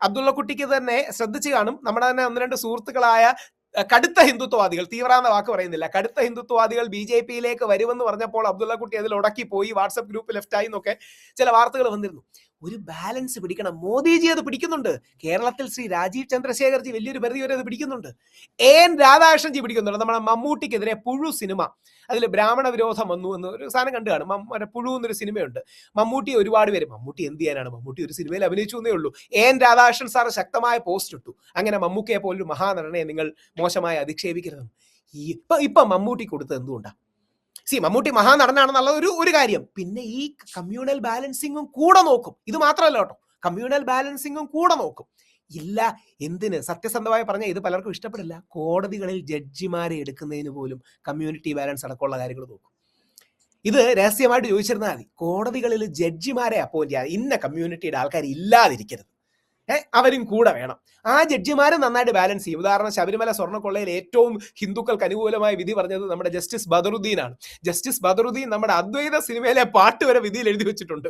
അബ്ദുള്ള കുട്ടിക്ക് തന്നെ ശ്രദ്ധിച്ചു കാണും, നമ്മുടെ തന്നെ 1-2 സുഹൃത്തുക്കളായ കടുത്ത ഹിന്ദുത്വവാദികൾ, തീവ്രാന്ന വാക്ക് പറയുന്നില്ല, കടുത്ത ഹിന്ദുത്വവാദികൾ BJPയിലേക്ക് വരുമെന്ന് പറഞ്ഞപ്പോൾ അബ്ദുള്ള കുട്ടി അതിൽ ഉടക്കി പോയി, വാട്സപ്പ് ഗ്രൂപ്പ് ലെഫ്റ്റായി എന്നൊക്കെ ചില വാർത്തകൾ വന്നിരുന്നു. ഒരു ബാലൻസ് പിടിക്കണം. മോദിജി അത് പിടിക്കുന്നുണ്ട്. കേരളത്തിൽ ശ്രീ രാജീവ് ചന്ദ്രശേഖർജി വലിയൊരു പരിധി വരെ അത് പിടിക്കുന്നുണ്ട്. AN രാധാകൃഷ്ണൻജി പിടിക്കുന്നുണ്ട്. നമ്മുടെ മമ്മൂട്ടിക്കെതിരെ പുഴു സിനിമ, അതിൽ ബ്രാഹ്മണ വിരോധം വന്നു എന്ന് ഒരു സാധനം കണ്ടു കാണും. പുഴു എന്നൊരു സിനിമയുണ്ട്. മമ്മൂട്ടി ഒരുപാട് പേര്, മമ്മൂട്ടി എന്ത് ചെയ്യാനാണ്, മമ്മൂട്ടി ഒരു സിനിമയിൽ അഭിനയിച്ചു എന്നേ ഉള്ളൂ. AN രാധാകൃഷ്ണൻ സാർ ശക്തമായ പോസ്റ്റ് ഇട്ടു, അങ്ങനെ മമ്മൂക്കയെ പോലൊരു മഹാനടനെ നിങ്ങൾ മോശമായി അധിക്ഷേപിക്കരുത്. ഇപ്പൊ മമ്മൂട്ടി കൊടുത്തത് എന്തുകൊണ്ടാണ്? മമ്മൂട്ടി മഹാനടനാണെന്നുള്ള ഒരു കാര്യം. പിന്നെ ഈ കമ്മ്യൂണൽ ബാലൻസിങ്ങും കൂടെ നോക്കും. ഇത് മാത്രമല്ല കേട്ടോ, കമ്മ്യൂണൽ ബാലൻസിങ്ങും കൂടെ നോക്കും. ഇല്ല, എന്തിന്? സത്യസന്ധമായി പറഞ്ഞാൽ ഇത് പലർക്കും ഇഷ്ടപ്പെടില്ല. കോടതികളിൽ ജഡ്ജിമാരെ എടുക്കുന്നതിന് പോലും കമ്മ്യൂണിറ്റി ബാലൻസ് അടക്കമുള്ള കാര്യങ്ങൾ നോക്കും. ഇത് രഹസ്യമായിട്ട് ചോദിച്ചിരുന്നാൽ മതി. കോടതികളിൽ ജഡ്ജിമാരെ അപ്പോയിന്റ് ചെയ്യാൻ ഇന്ന കമ്മ്യൂണിറ്റിയുടെ ആൾക്കാർ ഇല്ലാതിരിക്കരുത്, അവരും കൂടെ വേണം. ആ ജഡ്ജിമാരെ നന്നായിട്ട് ബാലൻസ് ചെയ്യും. ഉദാഹരണം, ശബരിമല സ്വർണ്ണക്കൊള്ളയിൽ ഏറ്റവും ഹിന്ദുക്കൾക്ക് അനുകൂലമായ വിധി പറഞ്ഞത് നമ്മുടെ ജസ്റ്റിസ് ബദറുദ്ദീനാണ്. ജസ്റ്റിസ് ബദറുദ്ദീൻ നമ്മുടെ അദ്വൈത സിനിമയിലെ പാട്ട് വരെ വിധിയിൽ എഴുതി വെച്ചിട്ടുണ്ട്.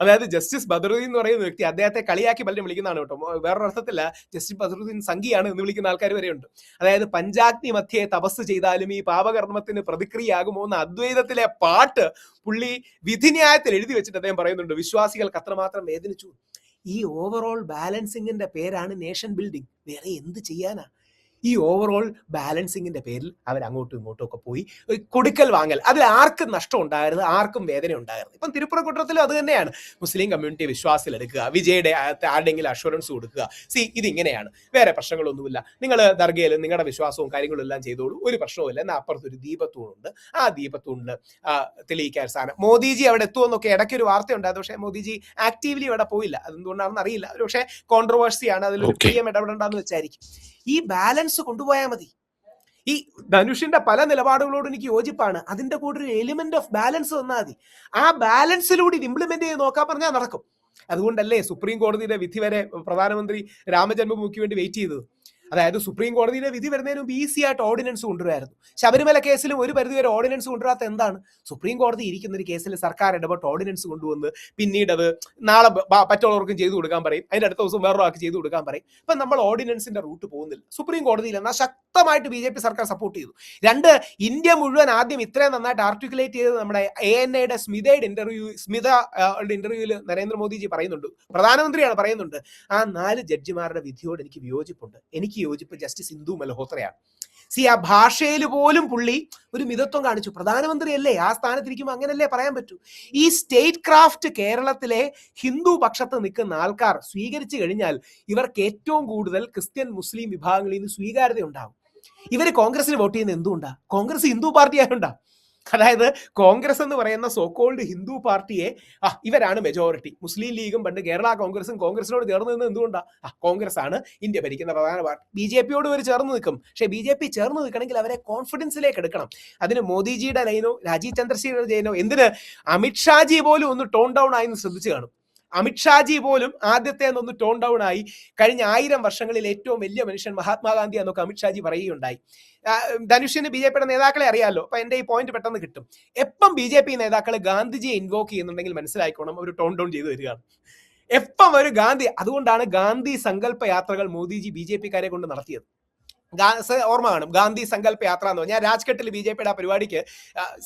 അതായത് ജസ്റ്റിസ് ബദറുദ്ദീൻ എന്ന് പറയുന്ന വ്യക്തി, അദ്ദേഹത്തെ കളിയാക്കി പലരും വിളിക്കുന്നതാണ് കേട്ടോ, വേറൊരു അർത്ഥത്തില്ല. ജസ്റ്റിസ് ബദറുദ്ദീൻ സംഘിയാണ് എന്ന് വിളിക്കുന്ന ആൾക്കാർ വരെയുണ്ട്. അതായത് പഞ്ചാഗ്നി മധ്യേ തപസ് ചെയ്താലും ഈ പാപകർമ്മത്തിന് പ്രതിക്രിയയാകുമോ എന്ന അദ്വൈതത്തിലെ പാട്ട് പുള്ളി വിധിന്യായത്തിൽ എഴുതി വെച്ചിട്ട് അദ്ദേഹം പറയുന്നുണ്ട്, വിശ്വാസികൾക്ക് അത്രമാത്രം വേദനിച്ചു. ഈ ഓവറോൾ ബാലൻസിങ്ങിന്റെ പേരാണ് നേഷൻ ബിൽഡിംഗ്. വേറെ എന്ത് ചെയ്യാനാ? ഈ ഓവറോൾ ബാലൻസിങ്ങിന്റെ പേരിൽ അവർ അങ്ങോട്ടും ഇങ്ങോട്ടും ഒക്കെ പോയി കൊടുക്കൽ വാങ്ങൽ, അതിൽ ആർക്കും നഷ്ടം ഉണ്ടാകരുത്, ആർക്കും വേദന ഉണ്ടാകരുത്. ഇപ്പം തിരുപ്പുറക്കുട്ടത്തിലും അത് തന്നെയാണ്. മുസ്ലിം കമ്മ്യൂണിറ്റി വിശ്വാസത്തിലെടുക്കുക, വിജയുടെ ആരുടെയെങ്കിലും അഷുറൻസ് കൊടുക്കുക. ഇതിങ്ങനെയാണ്, വേറെ പ്രശ്നങ്ങളൊന്നുമില്ല, നിങ്ങൾ ദർഗയിലും നിങ്ങളുടെ വിശ്വാസവും കാര്യങ്ങളും എല്ലാം ചെയ്തോളൂ, ഒരു പ്രശ്നവുമില്ല. എന്നാൽ അപ്പുറത്തൊരു ദീപത്തൂണുണ്ട്, ആ ദീപത്തൂണിൽ തെളിയിക്കാൻ സാധനം. മോദിജി അവിടെ എത്തുമെന്നൊക്കെ ഇടയ്ക്കൊരു വാർത്ത ഉണ്ടായത്, പക്ഷേ മോദിജി ആക്റ്റീവ്ലി അവിടെ പോയില്ല. അതെന്തുകൊണ്ടാണെന്ന് അറിയില്ല. പക്ഷേ കോൺട്രവേഴ്സിയാണ്, അതിലൊരു PM ഇടപെടേണ്ടെന്ന് വെച്ചായിരിക്കും. ഈ ബാലൻസ് കൊണ്ടുപോയാൽ മതി. ഈ ധനുഷിന്റെ പല നിലപാടുകളോടും എനിക്ക് യോജിപ്പാണ്. അതിന്റെ കൂടെ ഒരു എലിമെന്റ് ഓഫ് ബാലൻസ് വന്നാൽ മതി. ആ ബാലൻസിലൂടെ ഇത് ഇംപ്ലിമെന്റ് ചെയ്ത് നോക്കാൻ പറഞ്ഞാൽ നടക്കും. അതുകൊണ്ടല്ലേ സുപ്രീം കോടതിയുടെ വിധി വരെ പ്രധാനമന്ത്രി രാമജന്മഭൂമിക്ക് വേണ്ടി വെയിറ്റ് ചെയ്തത്. അതായത് സുപ്രീം കോടതിയിലെ വിധി വരുന്നതിന് മുമ്പ് ഈസി ആയിട്ട് ഓർഡിനൻസ് കൊണ്ടുവരായിരുന്നു. ശബരിമല കേസിലും ഒരു പരിധിവരെ ഓർഡിനൻസ് കൊണ്ടുവരാത്ത എന്താണ്? സുപ്രീം കോടതി ഇരിക്കുന്ന ഒരു കേസിൽ സർക്കാർ ഇടപെട്ട് ഓർഡിനൻസ് കൊണ്ടുവന്ന് പിന്നീട് അത് നാളെ മറ്റുള്ളവർക്കും ചെയ്തു കൊടുക്കാൻ പറയും, അതിന്റെ അടുത്ത ദിവസം വേറൊരാൾക്ക് ചെയ്തു കൊടുക്കാൻ പറയും. ഇപ്പൊ നമ്മൾ ഓർഡിനൻസിന്റെ റൂട്ട് പോകുന്നില്ല. സുപ്രീം കോടതിയിൽ എന്നാൽ ശക്തമായിട്ട് BJP സർക്കാർ സപ്പോർട്ട് ചെയ്തു. രണ്ട്, ഇന്ത്യ മുഴുവൻ ആദ്യം ഇത്രയും നന്നായിട്ട് ആർട്ടിക്കുലേറ്റ് ചെയ്ത് നമ്മുടെ ANAയുടെ സ്മിതയുടെ ഇന്റർവ്യൂവിൽ നരേന്ദ്രമോദിജി പറയുന്നുണ്ട്, പ്രധാനമന്ത്രിയാണ് പറയുന്നുണ്ട്, ആ 4 ജഡ്ജിമാരുടെ വിധിയോട് എനിക്ക് വിയോജിപ്പുണ്ട്. എനിക്ക് യോജിപ്പ് ജസ്റ്റിസ് ഇന്ദു മൽഹോത്രയാണ്. ആ ഭാഷയിൽ പോലും പുള്ളി ഒരു മിതത്വം കാണിച്ചു. പ്രധാനമന്ത്രിയല്ലേ, ആ സ്ഥാനത്തിരിക്കുമ്പോൾ അങ്ങനല്ലേ പറയാൻ പറ്റൂ. ഈ സ്റ്റേറ്റ് ക്രാഫ്റ്റ് കേരളത്തിലെ ഹിന്ദു പക്ഷത്ത് നിൽക്കുന്ന ആൾക്കാർ സ്വീകരിച്ചു കഴിഞ്ഞാൽ ഇവർക്ക് ഏറ്റവും കൂടുതൽ ക്രിസ്ത്യൻ മുസ്ലിം വിഭാഗങ്ങളിൽ നിന്ന് സ്വീകാര്യത ഉണ്ടാകും. ഇവർ കോൺഗ്രസിന് വോട്ട് ചെയ്യുന്നത് എന്തുകൊണ്ടാ? കോൺഗ്രസ് ഹിന്ദു പാർട്ടി ആയതുകൊണ്ടാ. അതായത് കോൺഗ്രസ് എന്ന് പറയുന്ന സോക്കോൾഡ് ഹിന്ദു പാർട്ടിയെ ഇവരാണ് മെജോറിറ്റി. മുസ്ലിം ലീഗും പണ്ട് കേരള കോൺഗ്രസും കോൺഗ്രസിനോട് ചേർന്ന് നിന്ന് എന്തുകൊണ്ടാ? കോൺഗ്രസ് ആണ് ഇന്ത്യ ഭരിക്കുന്ന പ്രധാന പാർട്ടി. BJPയോട് ഇവർ ചേർന്ന് നിൽക്കും. പക്ഷേ BJP ചേർന്ന് നിൽക്കണമെങ്കിൽ അവരെ കോൺഫിഡൻസിലേക്ക് എടുക്കണം. അതിന് മോദിജിയുടെ ലൈനോ രാജീവ് ചന്ദ്രശേഖർ ജൈനോ, എന്തിന് അമിത്ഷാജി പോലും ഒന്ന് ടോൺ ഡൗൺ ആയി ശ്രദ്ധിച്ചു കാണും. അമിത്ഷാജി പോലും ആദ്യത്തെ ഒന്ന് ടോൺ ഡൗൺ ആയി. കഴിഞ്ഞ 1000 വർഷങ്ങളിൽ ഏറ്റവും വലിയ മനുഷ്യൻ മഹാത്മാഗാന്ധി എന്നൊക്കെ അമിത്ഷാജി പറയുകയുണ്ടായി. ധനുഷിന് BJPയുടെ നേതാക്കളെ അറിയാമല്ലോ. അപ്പൊ എന്റെ ഈ പോയിന്റ് പെട്ടെന്ന് കിട്ടും. എപ്പം BJP നേതാക്കൾ ഗാന്ധിജിയെ ഇൻവോക്ക് ചെയ്യുന്നുണ്ടെങ്കിൽ മനസ്സിലായിക്കോണം ഒരു ടോൺ ഡൗൺ ചെയ്തു വരികയാണ്. എപ്പം ഒരു ഗാന്ധി, അതുകൊണ്ടാണ് ഗാന്ധി സങ്കല്പ യാത്രകൾ മോദിജി BJPക്കാരെ കൊണ്ട് നടത്തിയത്. ഓർമ്മ കാണും ഗാന്ധി സങ്കല്പ യാത്ര എന്ന് പറഞ്ഞാൽ രാജ്ഘട്ടിൽ BJPയുടെ ആ പരിപാടിക്ക്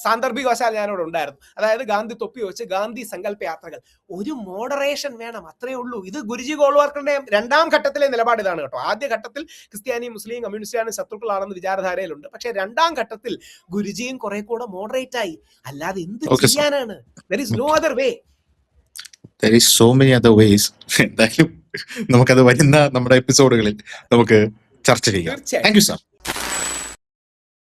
സാന്ദർഭികവശാൽ ഞാനവിടെ ഉണ്ടായിരുന്നു. അതായത് ഗാന്ധി തൊപ്പി വെച്ച് ഗാന്ധി സങ്കല്പ യാത്രകൾ. ഒരു മോഡറേഷൻ വേണം, അത്രേ ഉള്ളൂ. ഇത് ഗുരുജി ഗോൾവാർക്കറിന്റെ 2ാം ഘട്ടത്തിലെ നിലപാട് ഇതാണ് കേട്ടോ. ആദ്യ ഘട്ടത്തിൽ ക്രിസ്ത്യാനി മുസ്ലിം കമ്മ്യൂണിസ്റ്റുകാരും ശത്രുക്കളാണെന്ന് വിചാരധാരയിലുണ്ട്. പക്ഷെ 2ാം ഘട്ടത്തിൽ ഗുരുജിയും കുറെ കൂടെ മോഡറേറ്റ് ആയി. അല്ലാതെ എന്ത് ചെയ്യാനാണ്? there is no other way. There is so many other ways. എന്തായാലും നമുക്കത് വരുന്ന നമ്മുടെ എപ്പിസോഡുകളിൽ നമുക്ക് ചർച്ച ചെയ്യാം. Thank you sir.